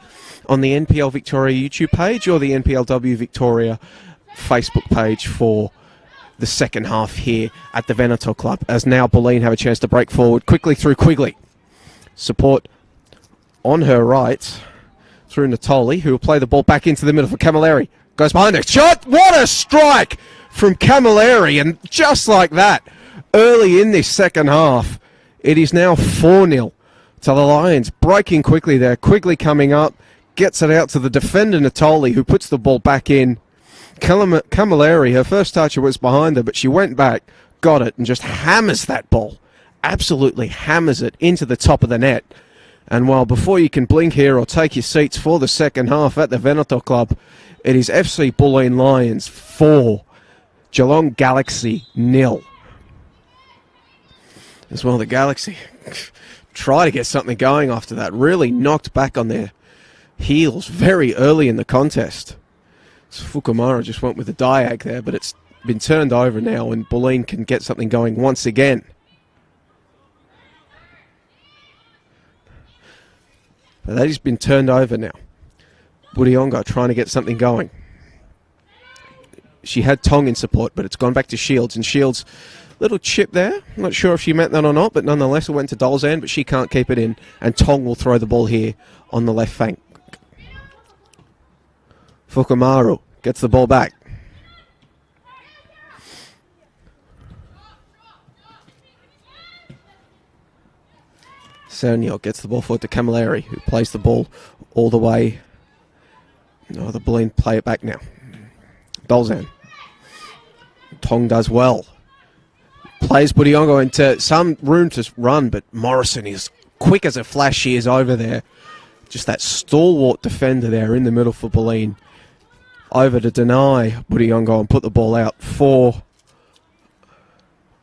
S1: on the NPL Victoria YouTube page or the NPLW Victoria Facebook page for the second half here at the Veneto Club, as now Bulleen have a chance to break forward quickly through Quigley. Support on her right through Natoli, who will play the ball back into the middle for Camilleri. Goes behind it. Shot! What a strike from Camilleri! And just like that, early in this second half, it is now 4-0 to the Lions. Breaking quickly there. Quigley coming up, gets it out to the defender Natoli, who puts the ball back in. Camilleri, her first touch was behind her, but she went back, got it, and just hammers that ball. Absolutely hammers it into the top of the net. And while before you can blink here or take your seats for the second half at the Veneto Club, it is FC Bulleen Lions 4, Geelong Galaxy 0. As well, the Galaxy try to get something going after that. Really knocked back on their heels very early in the contest. So Fukumara just went with the diag there, but it's been turned over now and Bulleen can get something going once again. But that has been turned over now. Budiongo trying to get something going. She had Tong in support, but it's gone back to Shields, and Shields, little chip there. I'm not sure if she meant that or not, but nonetheless it went to Dolzan, but she can't keep it in, and Tong will throw the ball here on the left flank. Fukumaru gets the ball back. Sernio gets the ball forward to Camilleri, who plays the ball all the way. No, the Bulleen play it back now. Dolzan. Tong does well. Plays Budiongo into some room to run, but Morrison is quick as a flash. She is over there. Just that stalwart defender there in the middle for Bulleen. Over to deny Budiongo and put the ball out for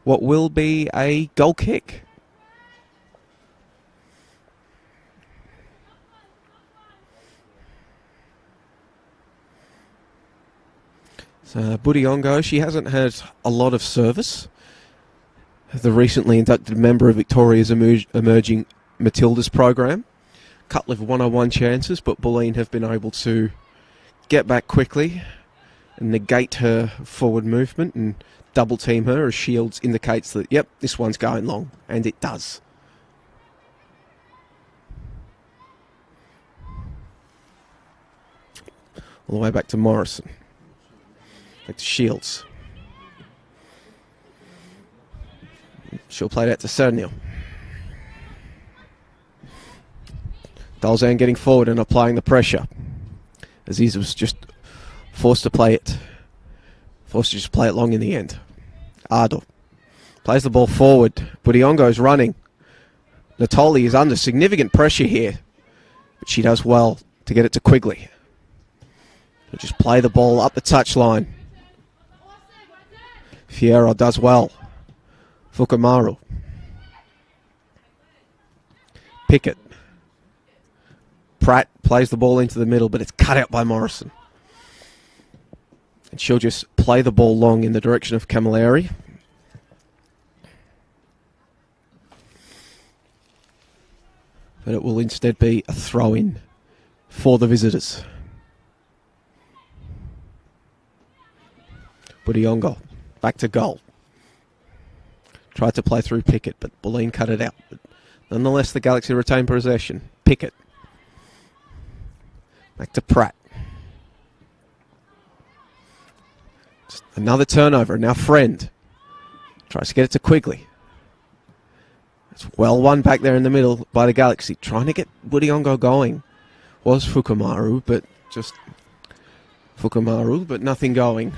S1: what will be a goal kick. So Budiongo, she hasn't had a lot of service. The recently inducted member of Victoria's emerging Matildas program. Couple of one-on-one chances, but Bulleen have been able to get back quickly and negate her forward movement and double team her as Shields indicates that, yep, this one's going long, and it does. All the way back to Morrison. Back to Shields. She'll play that to Sernil. Dolzan getting forward and applying the pressure. Aziz was just forced to play it. Forced to just play it long in the end. Ardo plays the ball forward. Budiongo's running. Natoli is under significant pressure here, but she does well to get it to Quigley. She'll just play the ball up the touchline. Fierro does well. Fukumaru. Pickett. Pratt plays the ball into the middle, but it's cut out by Morrison. And she'll just play the ball long in the direction of Camilleri. But it will instead be a throw-in for the visitors. Budiongo, back to goal. Tried to play through Pickett, but Bulleen cut it out. But nonetheless, the Galaxy retain possession. Pickett. Back to Pratt. Just another turnover. Now Friend tries to get it to Quigley. It's well won back there in the middle by the Galaxy. Trying to get Budiongo going was Fukumaru, but nothing going.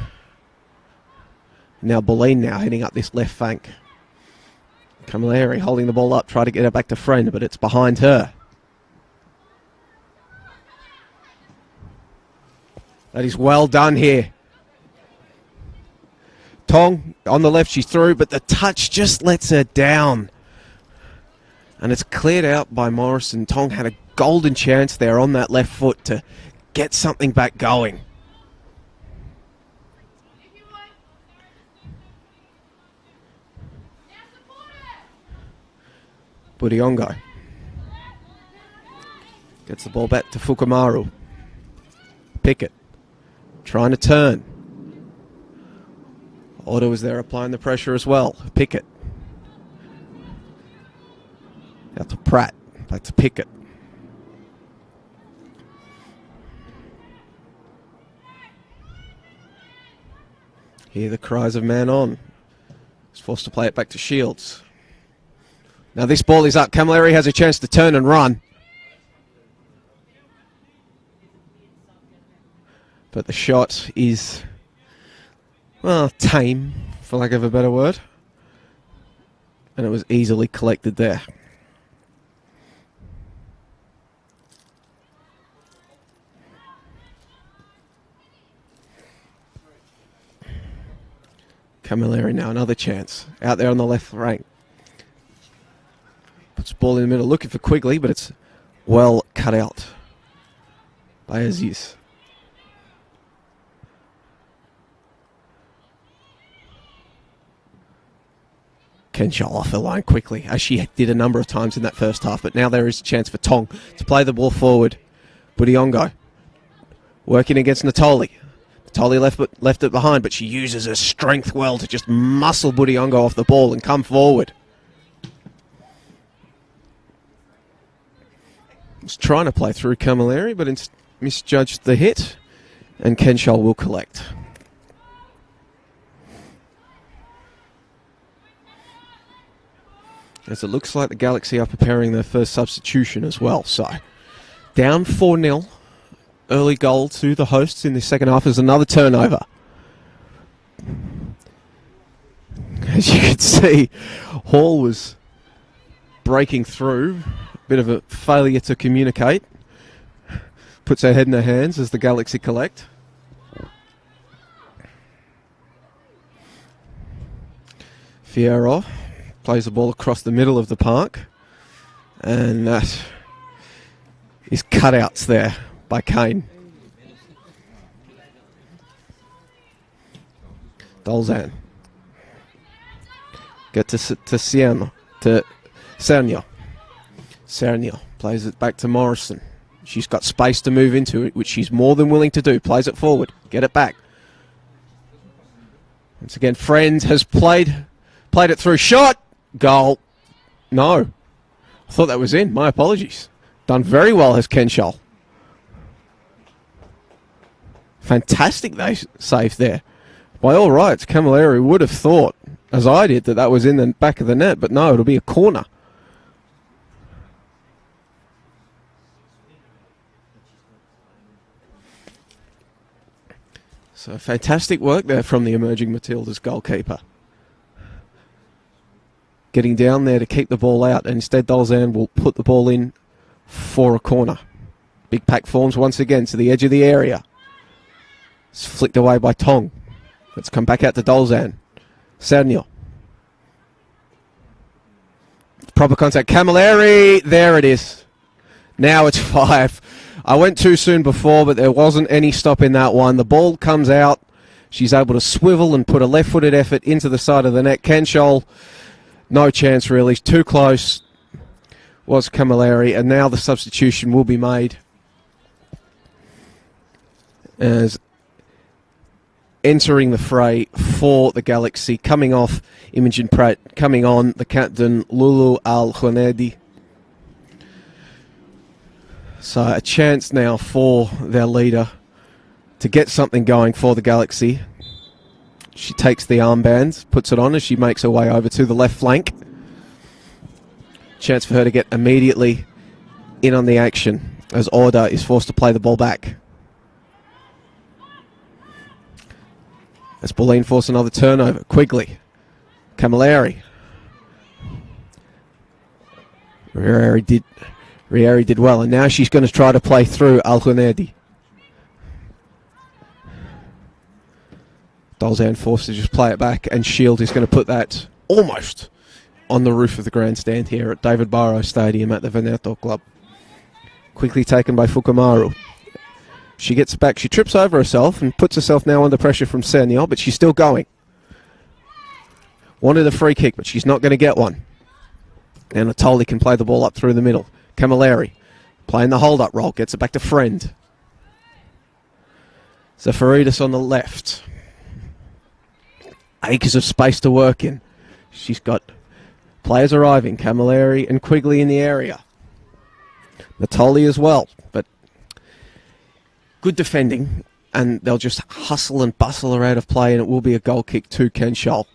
S1: Now Bulleen now heading up this left flank. Camilleri holding the ball up, try to get it back to Friend, but it's behind her. That is well done here. Tong on the left, she's through, but the touch just lets her down. And it's cleared out by Morrison. Tong had a golden chance there on that left foot to get something back going. Budiongo gets the ball back to Fukumaru. Pickett trying to turn. Otto is there applying the pressure as well. Pickett. Out to Pratt. Back to Pickett. Hear the cries of man on. He's forced to play it back to Shields. Now this ball is up. Camilleri has a chance to turn and run. But the shot is, well, tame, for lack of a better word. And it was easily collected there. Camilleri now, another chance. Out there on the left flank. Puts the ball in the middle, looking for Quigley, but it's well cut out by Aziz. Kenshall off the line quickly, as she did a number of times in that first half, but now there is a chance for Tong to play the ball forward. Budiongo working against Natoli. Natoli left it behind, but she uses her strength well to just muscle Budiongo off the ball and come forward. Was trying to play through Camilleri, but misjudged the hit, and Kenshall will collect. As it looks like the Galaxy are preparing their first substitution as well. So, down 4-0. Early goal to the hosts in the second half is another turnover. As you can see, Hall was breaking through. Bit of a failure to communicate. Puts her head in her hands as the Galaxy collect. Fierro plays the ball across the middle of the park. And that is cutouts there by Kane. Dolzan. Get to Sergio. Sergio plays it back to Morrison. She's got space to move into it, which she's more than willing to do. Plays it forward. Get it back. Once again, Friend has played it through. Shot! Goal. No. I thought that was in. My apologies. Done very well has Kenshall. Fantastic save there. By all rights, Camilleri would have thought, as I did, that was in the back of the net, but no, it'll be a corner. So fantastic work there from the emerging Matildas goalkeeper. Getting down there to keep the ball out, and instead Dolzan will put the ball in for a corner. Big pack forms once again to the edge of the area. It's flicked away by Tong. Let's come back out to Dolzan. Sernio. Proper contact. Camilleri. There it is. Now it's 5. I went too soon before, but there wasn't any stop in that one. The ball comes out. She's able to swivel and put a left-footed effort into the side of the net. Kenshol, no chance really. Too close was Camilleri, and now the substitution will be made as entering the fray for the Galaxy. Coming off Imogen Pratt, coming on the captain Lulu Al-Khonedi. So a chance now for their leader to get something going for the Galaxy. She takes the armband, puts it on as she makes her way over to the left flank. Chance for her to get immediately in on the action as Order is forced to play the ball back. As Bulleen forced another turnover. Quigley. Camilleri. Rieri did well, and now she's going to try to play through Al-Khonedi. Dolzan forced to just play it back, and Shield is going to put that almost on the roof of the grandstand here at David Barrow Stadium at the Veneto Club. Quickly taken by Fukumaru. She gets back, she trips over herself and puts herself now under pressure from Sernio, but she's still going. Wanted a free kick, but she's not going to get one. And Natoli can play the ball up through the middle. Camilleri playing the hold-up role, gets it back to Friend. Zafaridis on the left. Acres of space to work in. She's got players arriving. Camilleri and Quigley in the area. Natoli as well, but good defending, and they'll just hustle and bustle her out of play, and it will be a goal kick to Kenshol.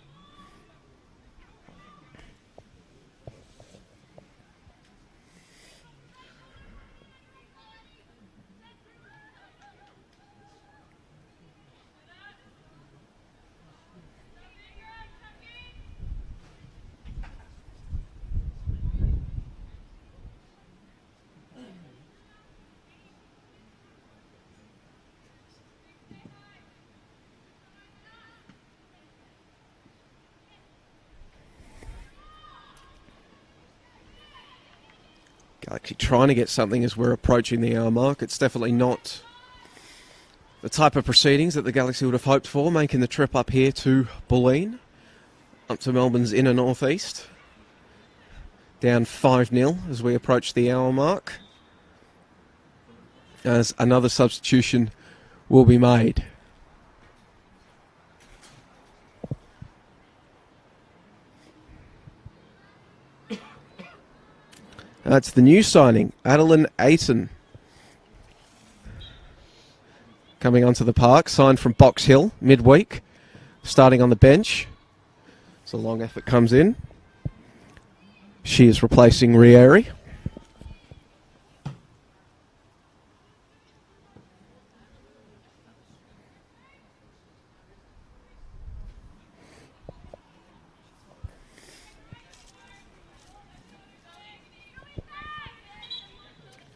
S1: Galaxy trying to get something as we're approaching the hour mark. It's definitely not the type of proceedings that the Galaxy would have hoped for, making the trip up here to Bulleen, up to Melbourne's inner northeast. Down 5-0 as we approach the hour mark, as another substitution will be made. That's the new signing, Adeline Aiton, coming onto the park, signed from Box Hill midweek, starting on the bench. So long effort comes in. She is replacing Rieri.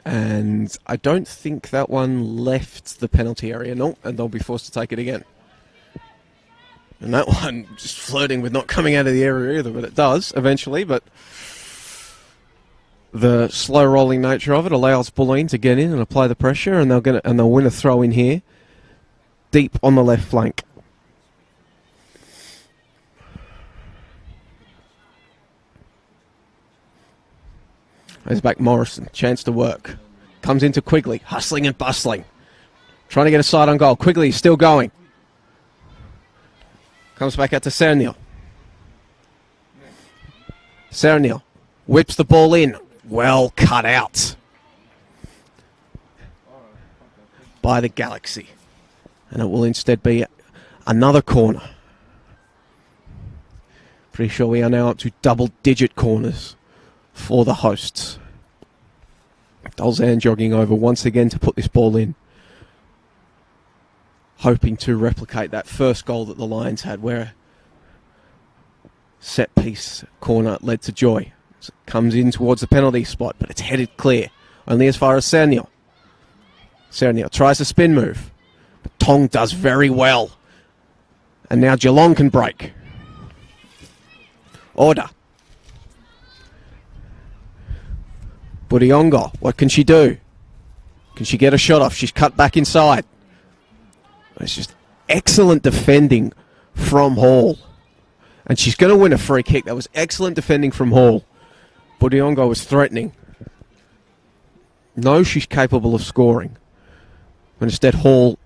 S1: And I don't think that one left the penalty area. No, and they'll be forced to take it again. And that one just flirting with not coming out of the area either, but it does eventually. But the slow rolling nature of it allows Bulleen to get in and apply the pressure, and they'll win a throw in here, deep on the left flank. There's back Morrison, chance to work. Comes into Quigley, hustling and bustling. Trying to get a side on goal. Quigley is still going. Comes back out to Sernio. Sernio whips the ball in. Well cut out by the Galaxy. And it will instead be another corner. Pretty sure we are now up to double-digit corners for the hosts. Dolzan jogging over once again to put this ball in, hoping to replicate that first goal that the Lions had, where set piece corner led to joy. So it comes in towards the penalty spot, but it's headed clear, only as far as Sernio. Sernio tries a spin move, but Tong does very well, and now Geelong can break. Order. Budiongo, what can she do? Can she get a shot off? She's cut back inside. It's just excellent defending from Hall. And she's going to win a free kick. That was excellent defending from Hall. Budiongo was threatening. Knows she's capable of scoring. But instead Hall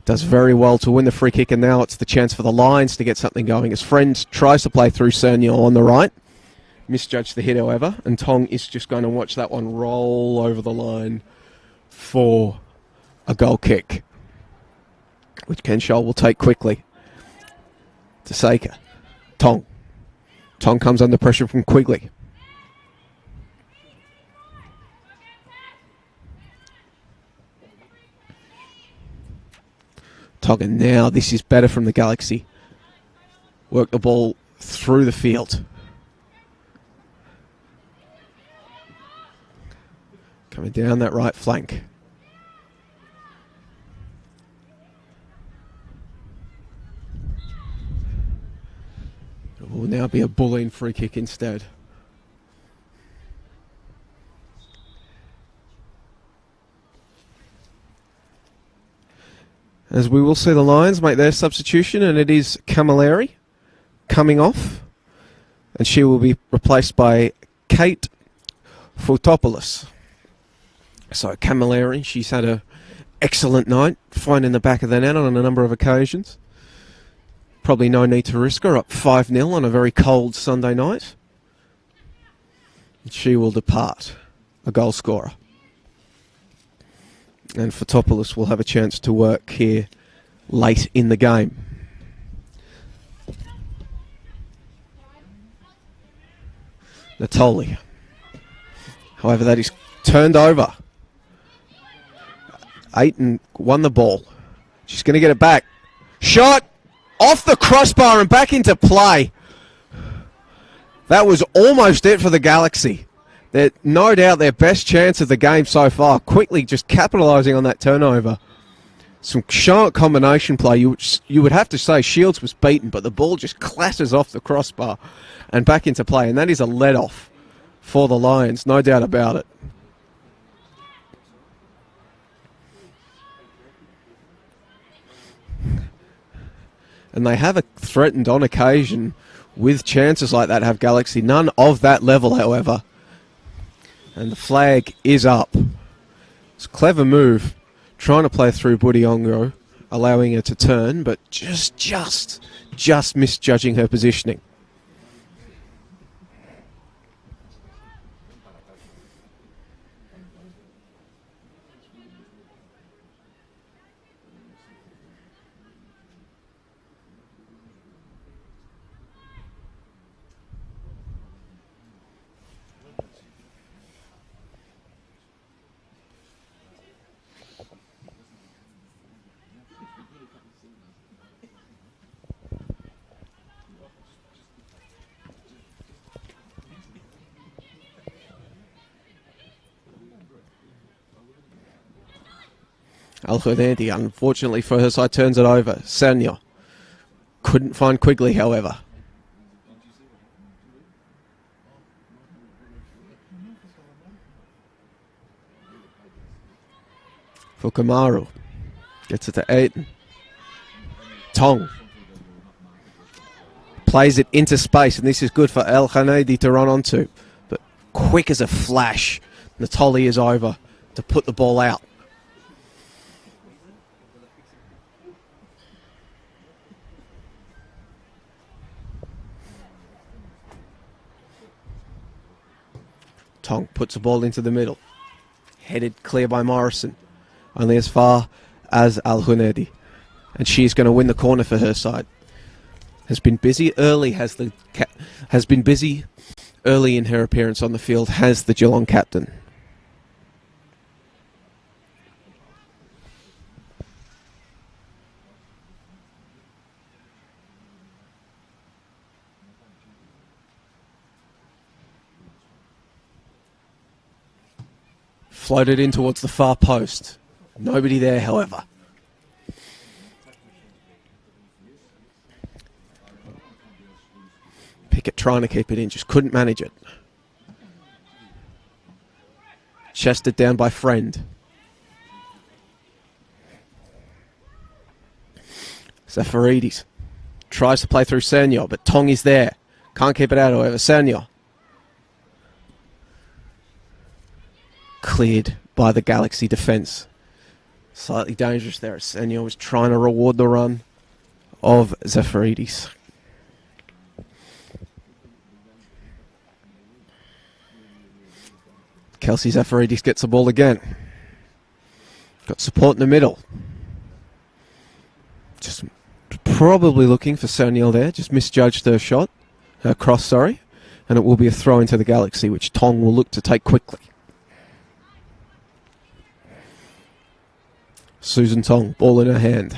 S1: does very well to win the free kick, and now it's the chance for the Lions to get something going. His friend tries to play through Sernio on the right. Misjudged the hit, however, and Tong is just going to watch that one roll over the line for a goal kick, which Ken Scholl will take quickly. To Saker. Tong. Tong comes under pressure from Quigley. Tong, and now this is better from the Galaxy. Work the ball through the field. Coming down that right flank. It will now be a Bulleen free kick instead. As we will see the Lions make their substitution, and it is Camilleri coming off. And she will be replaced by Kate Foutopoulos. So Camilleri, she's had an excellent night, finding the back of the net on a number of occasions. Probably no need to risk her, up 5-0 on a very cold Sunday night. She will depart, a goal scorer. And Foutopoulos will have a chance to work here late in the game. Natoli. However, that is turned over. Aiton won the ball. She's going to get it back. Shot! Off the crossbar and back into play. That was almost it for the Galaxy. They're no doubt their best chance of the game so far. Quickly just capitalising on that turnover. Some sharp combination play. You would have to say Shields was beaten, but the ball just clatters off the crossbar and back into play. And that is a let-off for the Lions, no doubt about it. And they have threatened on occasion with chances like that, have Galaxy. None of that level, however. And the flag is up. It's a clever move, trying to play through Budiongo, allowing her to turn, but just misjudging her positioning. Al-Hunedi, unfortunately for her side, turns it over. Sanya couldn't find Quigley, however. Fukamaru gets it to Aiton. Tong plays it into space, and this is good for Al-Hunedi to run onto. But quick as a flash, Natoli is over to put the ball out. Tong puts the ball into the middle. Headed clear by Morrison. Only as far as Al-Hunedi. And she's going to win the corner for her side. Has been busy early, has been busy early in her appearance on the field, has the Geelong captain. Floated in towards the far post. Nobody there, however. Pickett trying to keep it in, just couldn't manage it. Chested down by Friend. Zafaridis tries to play through Senor, but Tong is there. Can't keep it out, however. Senor. Cleared by the Galaxy defence. Slightly dangerous there. Senor was trying to reward the run of Zafaridis. Kelsey Zafaridis gets the ball again. Got support in the middle. Just probably looking for Soniel there. Just misjudged her shot. Her cross, sorry. And it will be a throw into the Galaxy, which Tong will look to take quickly. Susan Tong, ball in her hand.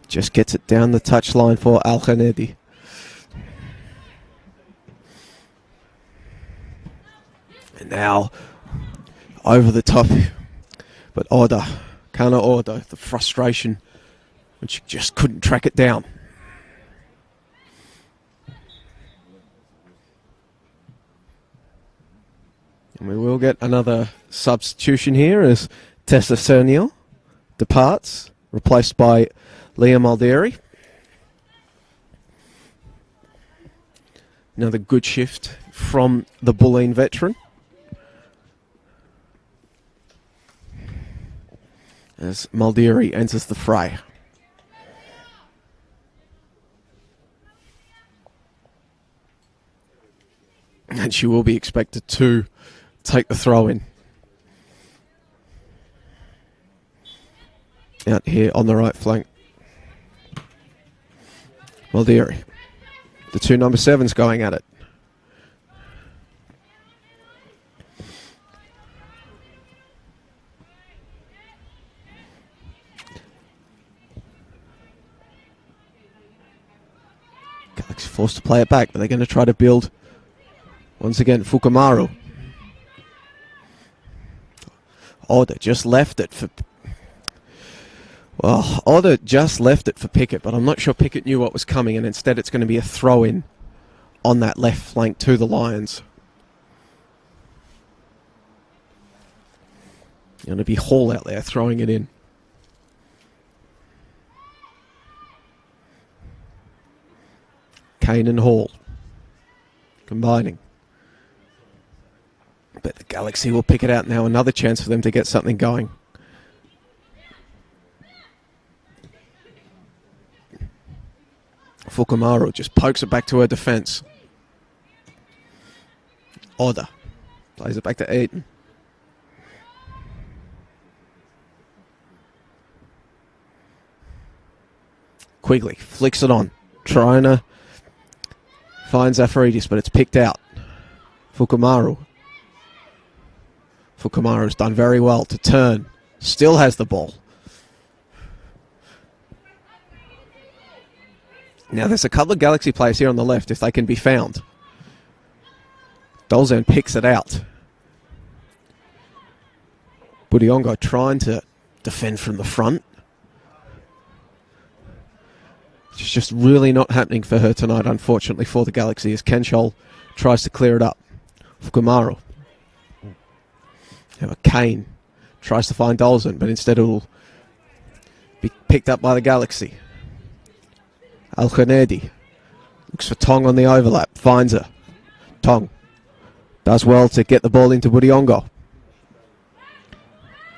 S1: Just gets it down the touchline for Al-Khanedi. And now, over the top. But Order, Kana Order, the frustration, which just couldn't track it down. And we will get another substitution here as Tessa Cerniel departs, replaced by Leah Maldieri. Another good shift from the Bulleen veteran. As Maldieri enters the fray. And she will be expected to take the throw in. Out here on the right flank. Maldieri. The two number 7s going at it. Galaxy forced to play it back, but they're going to try to build once again. Fukumaru. Oda just left it for... Well, Oda just left it for Pickett, but I'm not sure Pickett knew what was coming, and instead it's going to be a throw-in on that left flank to the Lions. Going to be Hall out there throwing it in. Kane and Hall combining. But the Galaxy will pick it out now. Another chance for them to get something going. Fukumaru just pokes it back to her defence. Oda plays it back to Aiden. Quigley flicks it on. Trying to find Zafaridis, but it's picked out. Fukumaru. Fukumaru's done very well to turn. Still has the ball. Now there's a couple of Galaxy players here on the left if they can be found. Dolzan picks it out. Budiongo trying to defend from the front. It's just really not happening for her tonight, unfortunately, for the Galaxy, as Kenshol tries to clear it up. Fukumaru. Kane tries to find Dolzan, but instead it will be picked up by the Galaxy. Al-Khanedi looks for Tong on the overlap, finds her. Tong does well to get the ball into Budiongo.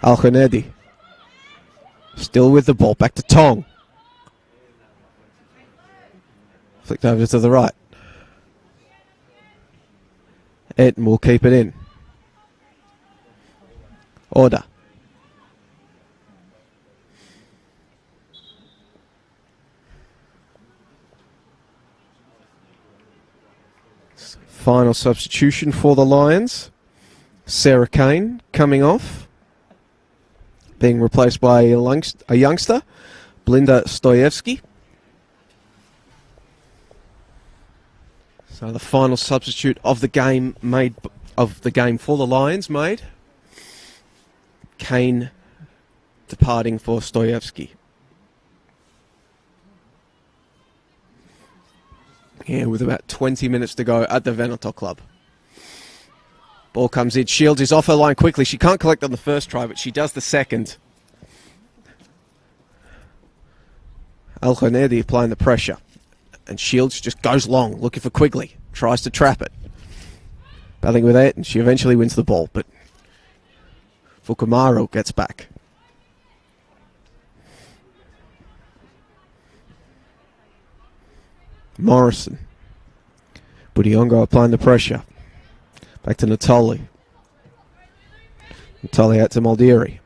S1: Al-Khanedi still with the ball, back to Tong. Flicked over to the right. Eaton will keep it in. Order. Final substitution for the Lions. Sarah Kane coming off. Being replaced by a youngster, Blinda Stoyevsky. So the final substitute of the game for the Lions made. Kane departing for Stoyevsky. Yeah, with about 20 minutes to go at the Venator Club. Ball comes in. Shields is off her line quickly. She can't collect on the first try, but she does the second. Al Khanedi applying the pressure. And Shields just goes long, looking for Quigley. Tries to trap it. Battling with it, and she eventually wins the ball, but Fukumaru gets back. Morrison. Budiongo applying the pressure. Back to Natali. Natali out to Maldieri.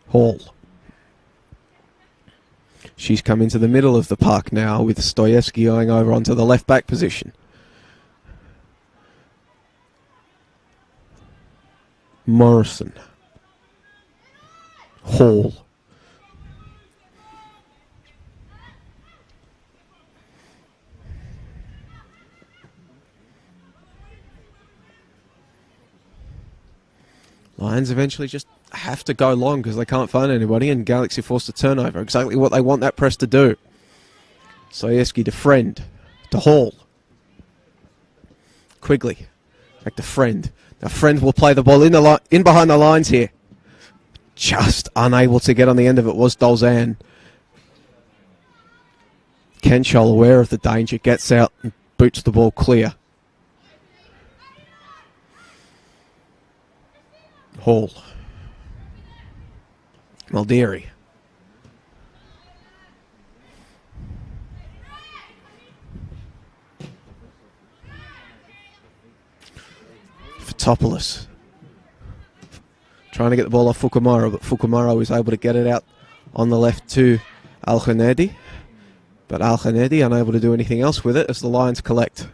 S1: Hall. She's come into the middle of the park now with Stoyevsky going over onto the left back position. Morrison. Hall. Lions eventually just have to go long because they can't find anybody, and Galaxy forced a turnover. Exactly what they want that press to do. Stoyevsky to Friend. To Hall. Quigley. Back to Friend. Now Friend will play the ball in behind the lines here. Just unable to get on the end of it was Dolzan. Kenchol, aware of the danger, gets out and boots the ball clear. Hall. Maldieri. Fotopoulos. Trying to get the ball off Fukumaru, but Fukumaru is able to get it out on the left to Al Khanedi. But Al Khanedi unable to do anything else with it as the Lions collect.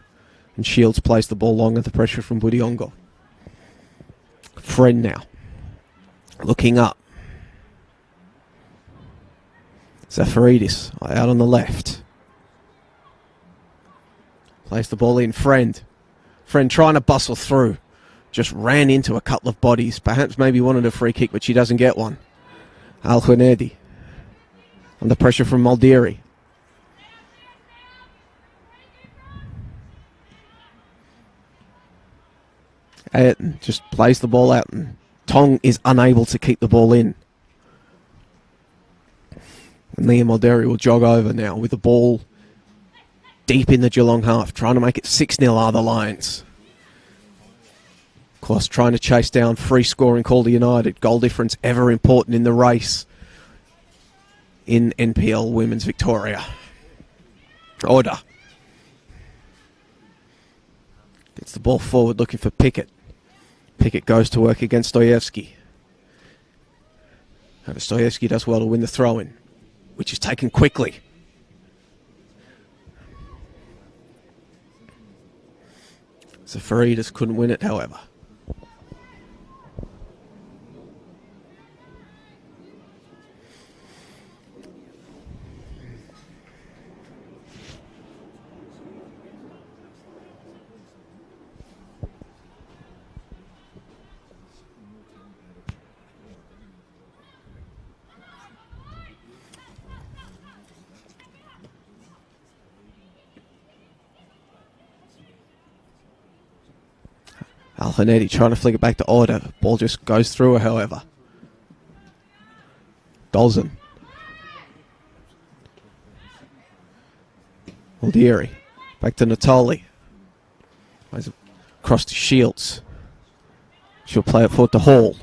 S1: And Shields plays the ball long at the pressure from Budiongo. Friend now. Looking up. Zafaridis out on the left. Plays the ball in. Friend. Friend trying to bustle through. Just ran into a couple of bodies. Perhaps maybe wanted a free kick, but she doesn't get one. Al Khanedi. Under pressure from Maldieri. Ayrton just plays the ball out, and Tong is unable to keep the ball in. And Liam Maldieri will jog over now with the ball deep in the Geelong half, trying to make it 6-0 are the Lions. Of course, trying to chase down free scoring Calder United. Goal difference ever important in the race in NPL Women's Victoria. Order. Gets the ball forward looking for Pickett. Pickett goes to work against Stoyevsky. Stoyevsky does well to win the throw-in, which is taken quickly. Zafaridis couldn't win it, however. Al Khanedi trying to flick it back to Order. Ball just goes through her, however. Dolzen. Maldieri. Back to Natali. Across to Shields. She'll play it forward to Hall.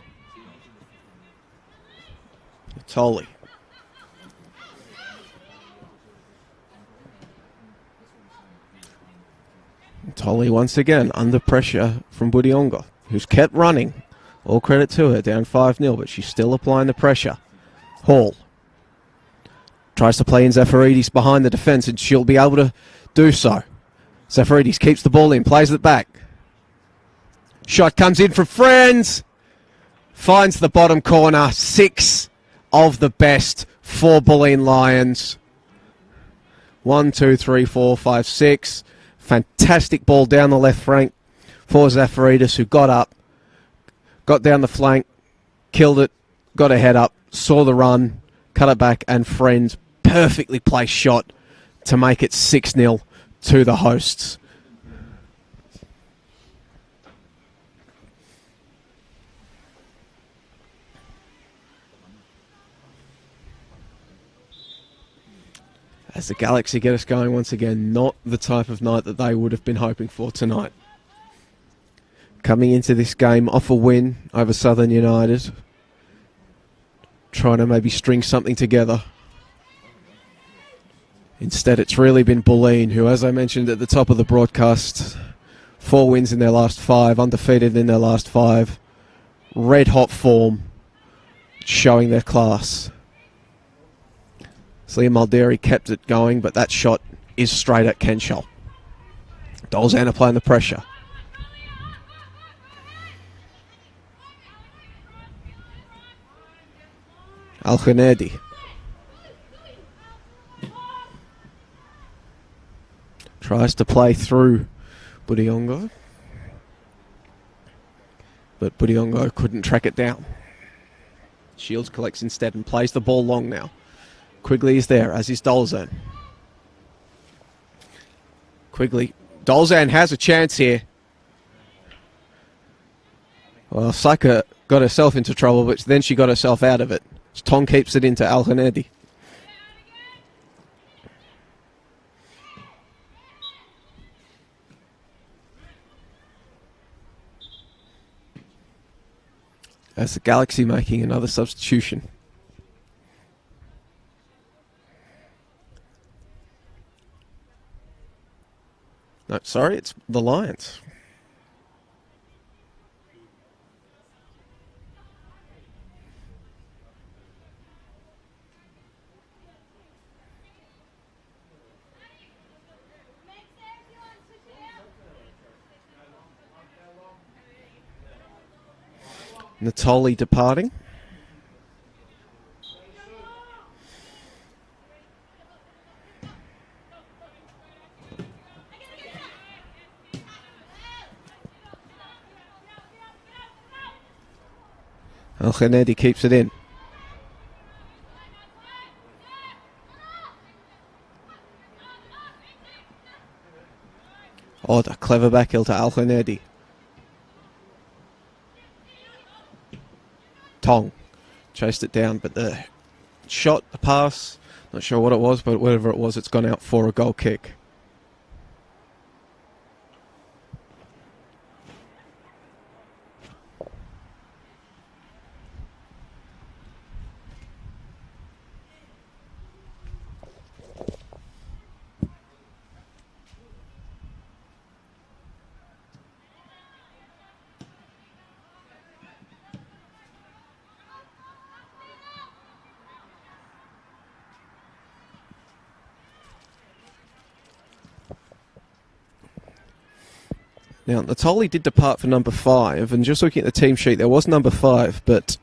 S1: Natali. Tolly once again under pressure from Budiongo, who's kept running. All credit to her, down 5-0, but she's still applying the pressure. Hall tries to play in Zafaridis behind the defence, and she'll be able to do so. Zafaridis keeps the ball in, plays it back. Shot comes in from Friends. Finds the bottom corner. 6 of the best for Bulleen Lions. 1, 2, 3, 4, 5, 6. Fantastic ball down the left flank for Zafaridis, who got up, got down the flank, killed it, got a head up, saw the run, cut it back, and Friends perfectly placed shot to make it 6-0 to the hosts. As the Galaxy get us going once again, not the type of night that they would have been hoping for tonight. Coming into this game off a win over Southern United, trying to maybe string something together. Instead, it's really been Bulleen, who, as I mentioned at the top of the broadcast, 4 wins in their last 5, undefeated in their last 5. Red hot form, showing their class. Liam Mulderry kept it going, but that shot is straight at Kenshall. Dolzan applying the pressure. Al-Khanedi. Tries to play through Budiongo. But Budiongo couldn't track it down. Shields collects instead and plays the ball long now. Quigley is there, as is Dolzan. Quigley. Dolzan has a chance here. Well, Saka got herself into trouble, but then she got herself out of it. Tong keeps it into Al-Khanedi. As the Galaxy making another substitution. No, sorry, it's the Lions. Natoli departing. Al-Khanedi keeps it in. Oh, the clever back heel to Al-Khanedi. Tong chased it down, but the shot, the pass, not sure what it was, but whatever it was, it's gone out for a goal kick. Now, Natoli did depart for number 5, and just looking at the team sheet, there was number 5, but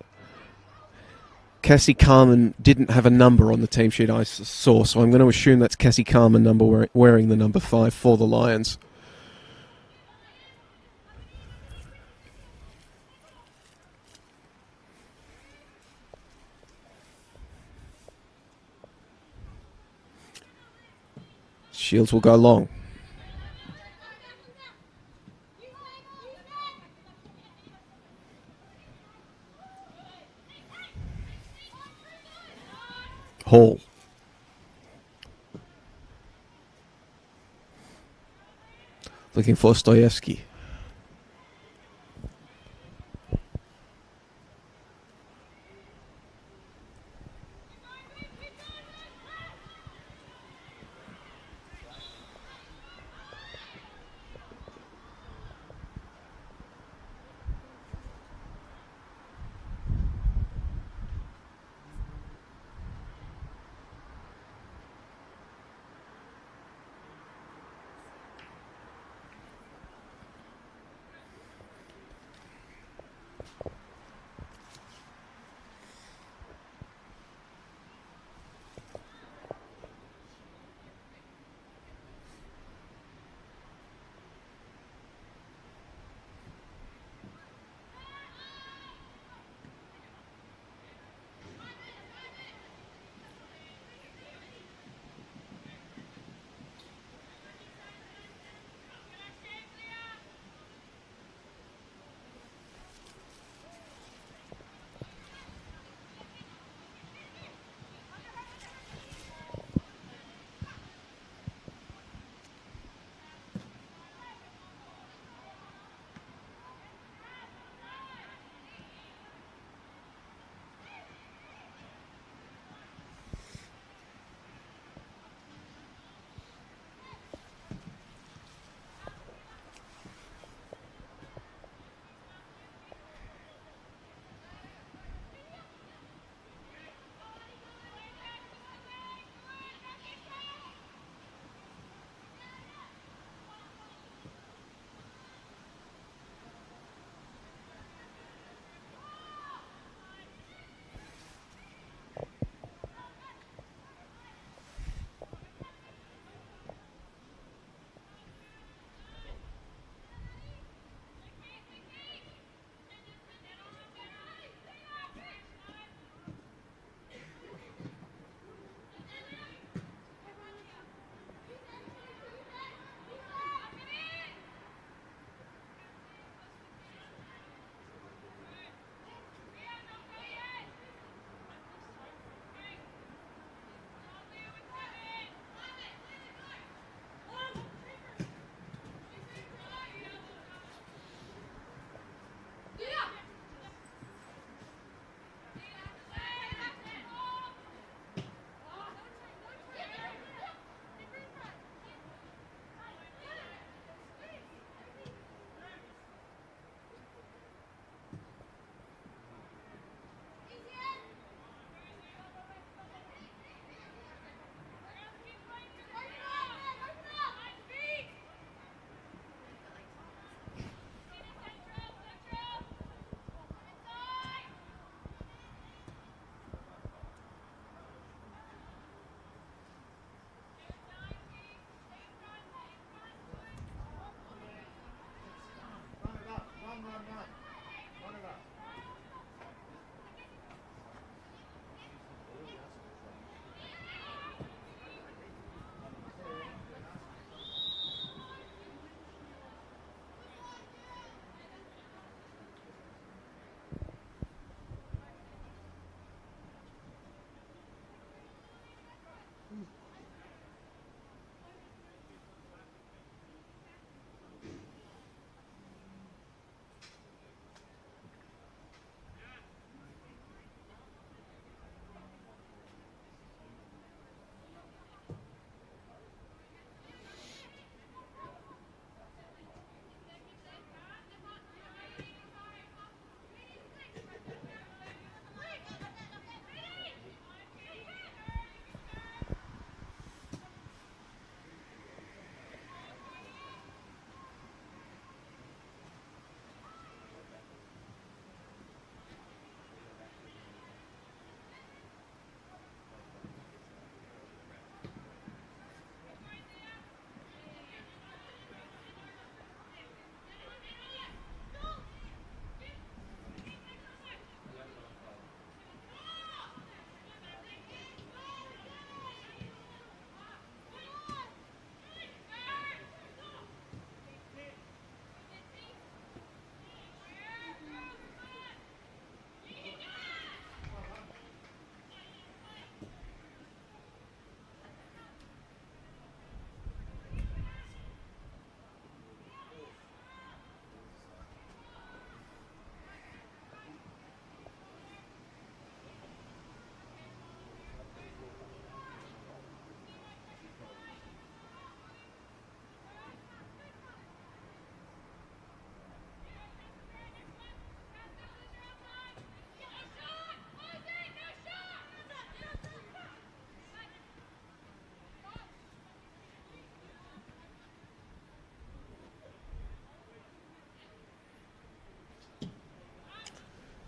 S1: Cassie Carman didn't have a number on the team sheet I saw, so I'm going to assume that's Cassie Carman wearing the number 5 for the Lions. Shields will go long. Hall. Looking for Stoyevsky.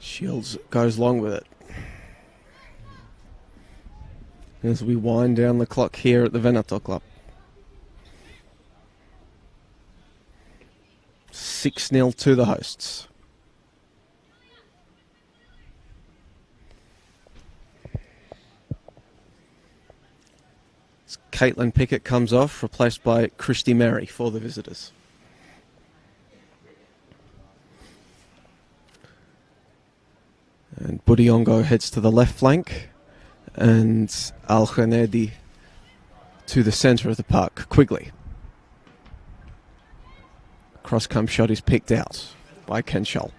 S1: Shields goes long with it. As we wind down the clock here at the Venator Club. 6-0 to the hosts. As Caitlin Pickett comes off, replaced by Christy Merry for the visitors. And Budiongo heads to the left flank. And Al-Khanedi to the centre of the park. Quigley. Cross-come shot is picked out by Kenshall.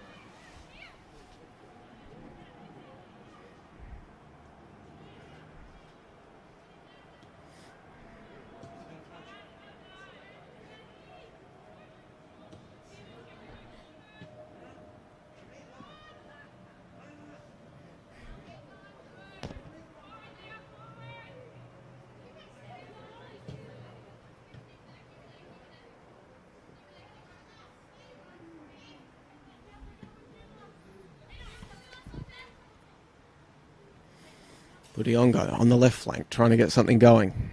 S1: Budiongo on the left flank, trying to get something going.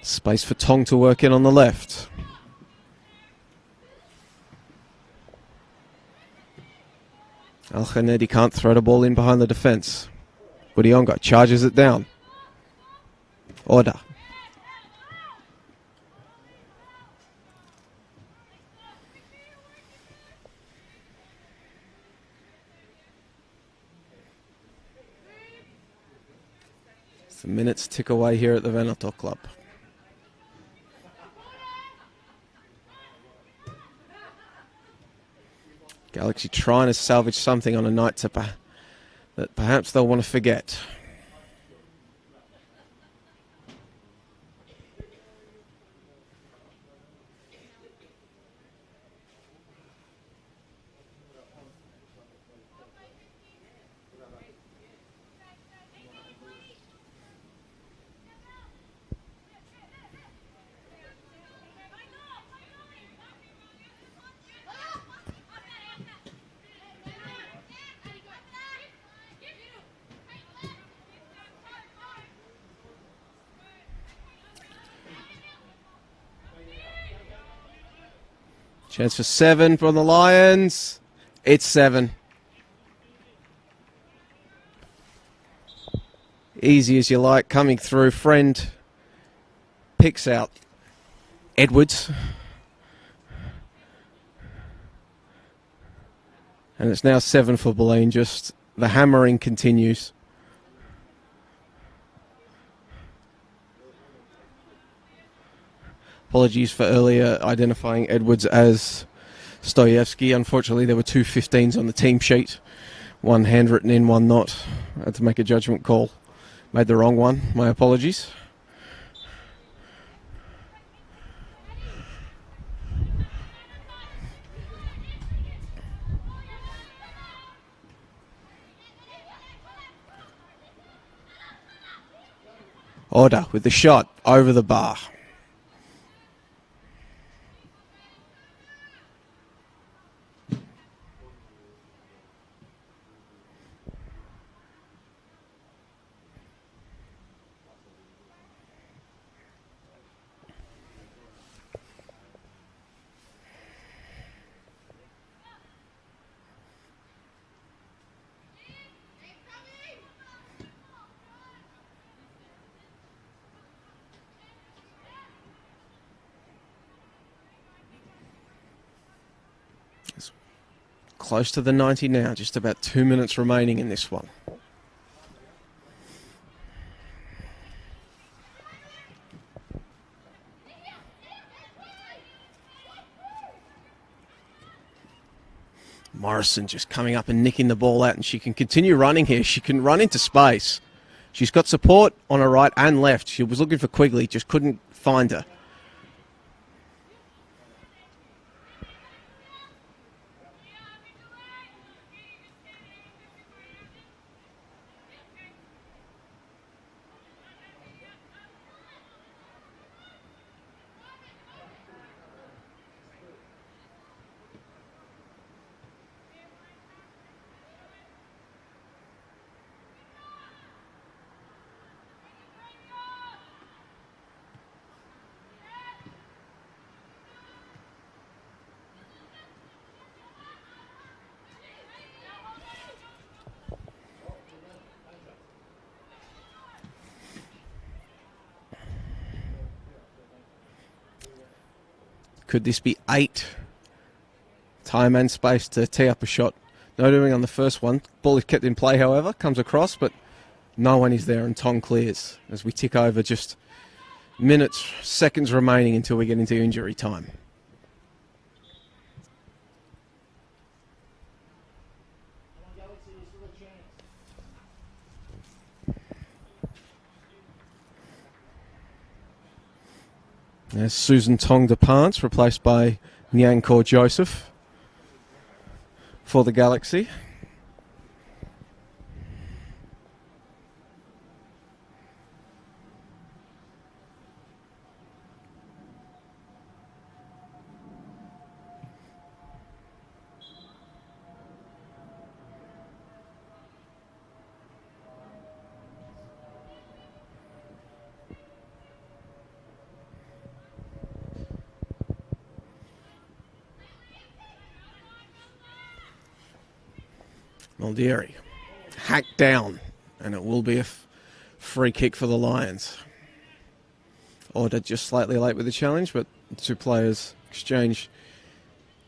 S1: Space for Tong to work in on the left. Al-Khanedi can't throw the ball in behind the defence. Budiongo charges it down. Order. The minutes tick away here at the Venator Club. Galaxy trying to salvage something on a night that perhaps they'll want to forget. Chance for 7 from the Lions. It's 7. Easy as you like, coming through. Friend picks out Edwards. And it's now 7 for Bulleen. Just the hammering continues. Apologies for earlier identifying Edwards as Stoyevsky. Unfortunately, there were 2 15s on the team sheet. One handwritten in, one not. I had to make a judgment call. Made the wrong one. My apologies. Order with the shot over the bar. Close to the 90 now, just about 2 minutes remaining in this one. Morrison just coming up and nicking the ball out, and she can continue running here. She can run into space. She's got support on her right and left. She was looking for Quigley, just couldn't find her. Could this be 8? Time and space to tee up a shot. No doing on the first one. Ball is kept in play, however. Comes across, but no one is there, and Tong clears as we tick over just minutes, seconds remaining until we get into injury time. As Susan Tong departs, replaced by Nyankor Joseph for the Galaxy. Maldieri hacked down, and it will be a free kick for the Lions. Order just slightly late with the challenge, but the two players exchange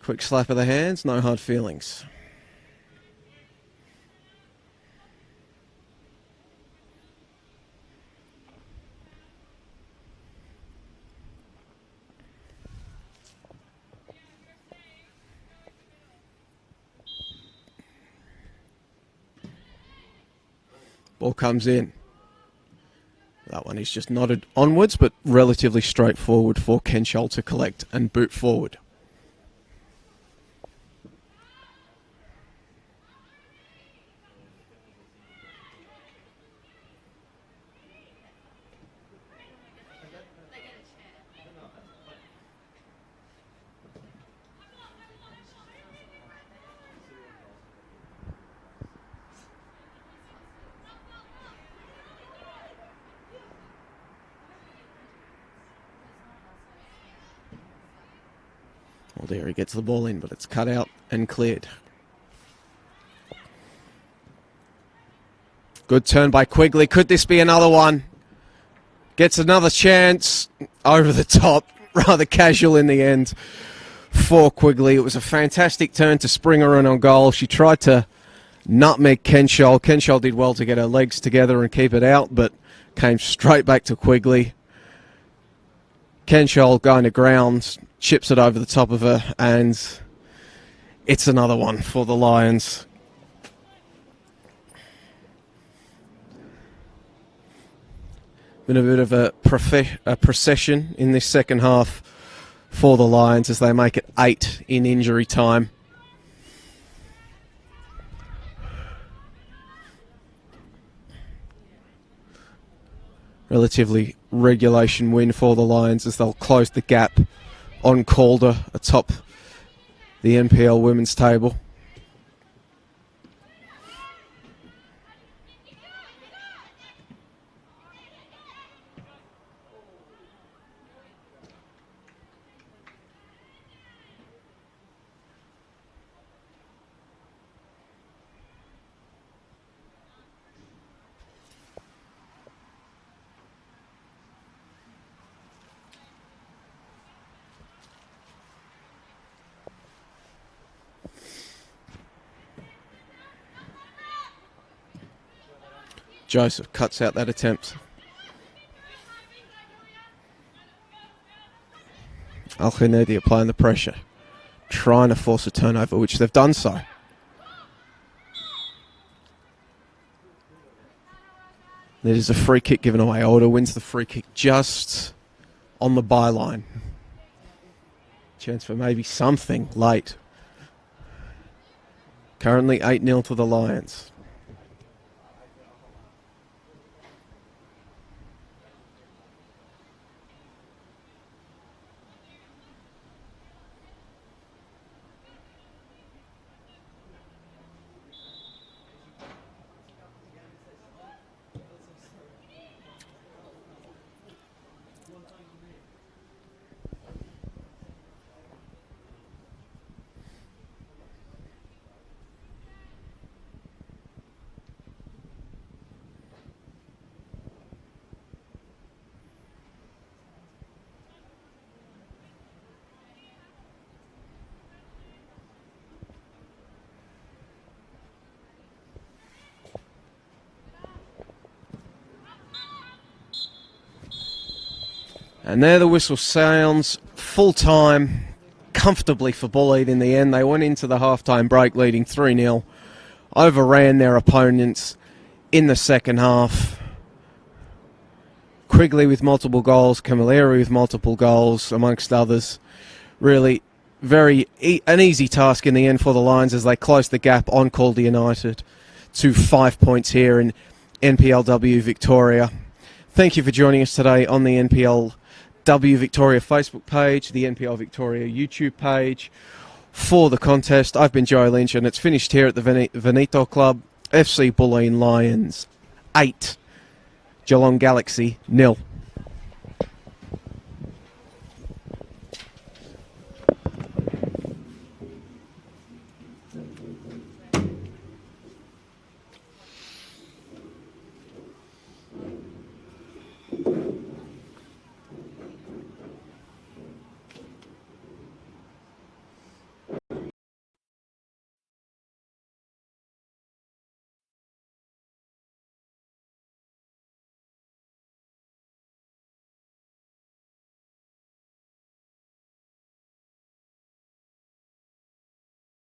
S1: quick slap of the hands, no hard feelings. Ball comes in. That one is just nodded onwards, but relatively straightforward for Kenshall to collect and boot forward. Well, there he gets the ball in, but it's cut out and cleared. Good turn by Quigley. Could this be another one? Gets another chance. Over the top. Rather casual in the end for Quigley. It was a fantastic turn to spring her in on goal. She tried to nutmeg Kenshall. Kenshall did well to get her legs together and keep it out, but came straight back to Quigley. Kenshall going to ground, chips it over the top of her, and it's another one for the Lions. Been a bit of a procession in this second half for the Lions as they make it 8 in injury time. Relatively regulation win for the Lions as they'll close the gap on Calder atop the NPL women's table. Joseph cuts out that attempt. Al Khanedi applying the pressure, trying to force a turnover, which they've done so. There's a free kick given away. Alder wins the free kick just on the byline. Chance for maybe something late. Currently 8-0 to the Lions. And there the whistle sounds, full time, comfortably for Bulleen in the end. They went into the halftime break leading 3-0, overran their opponents in the second half. Quigley with multiple goals, Camilleri with multiple goals, amongst others. Really an easy task in the end for the Lions as they close the gap on Calder United to 5 points here in NPLW Victoria. Thank you for joining us today on the NPLW Victoria Facebook page, the NPL Victoria YouTube page for the contest. I've been Joe Lynch, and it's finished here at the Veneto Club. FC Bulleen Lions 8, Geelong Galaxy 0.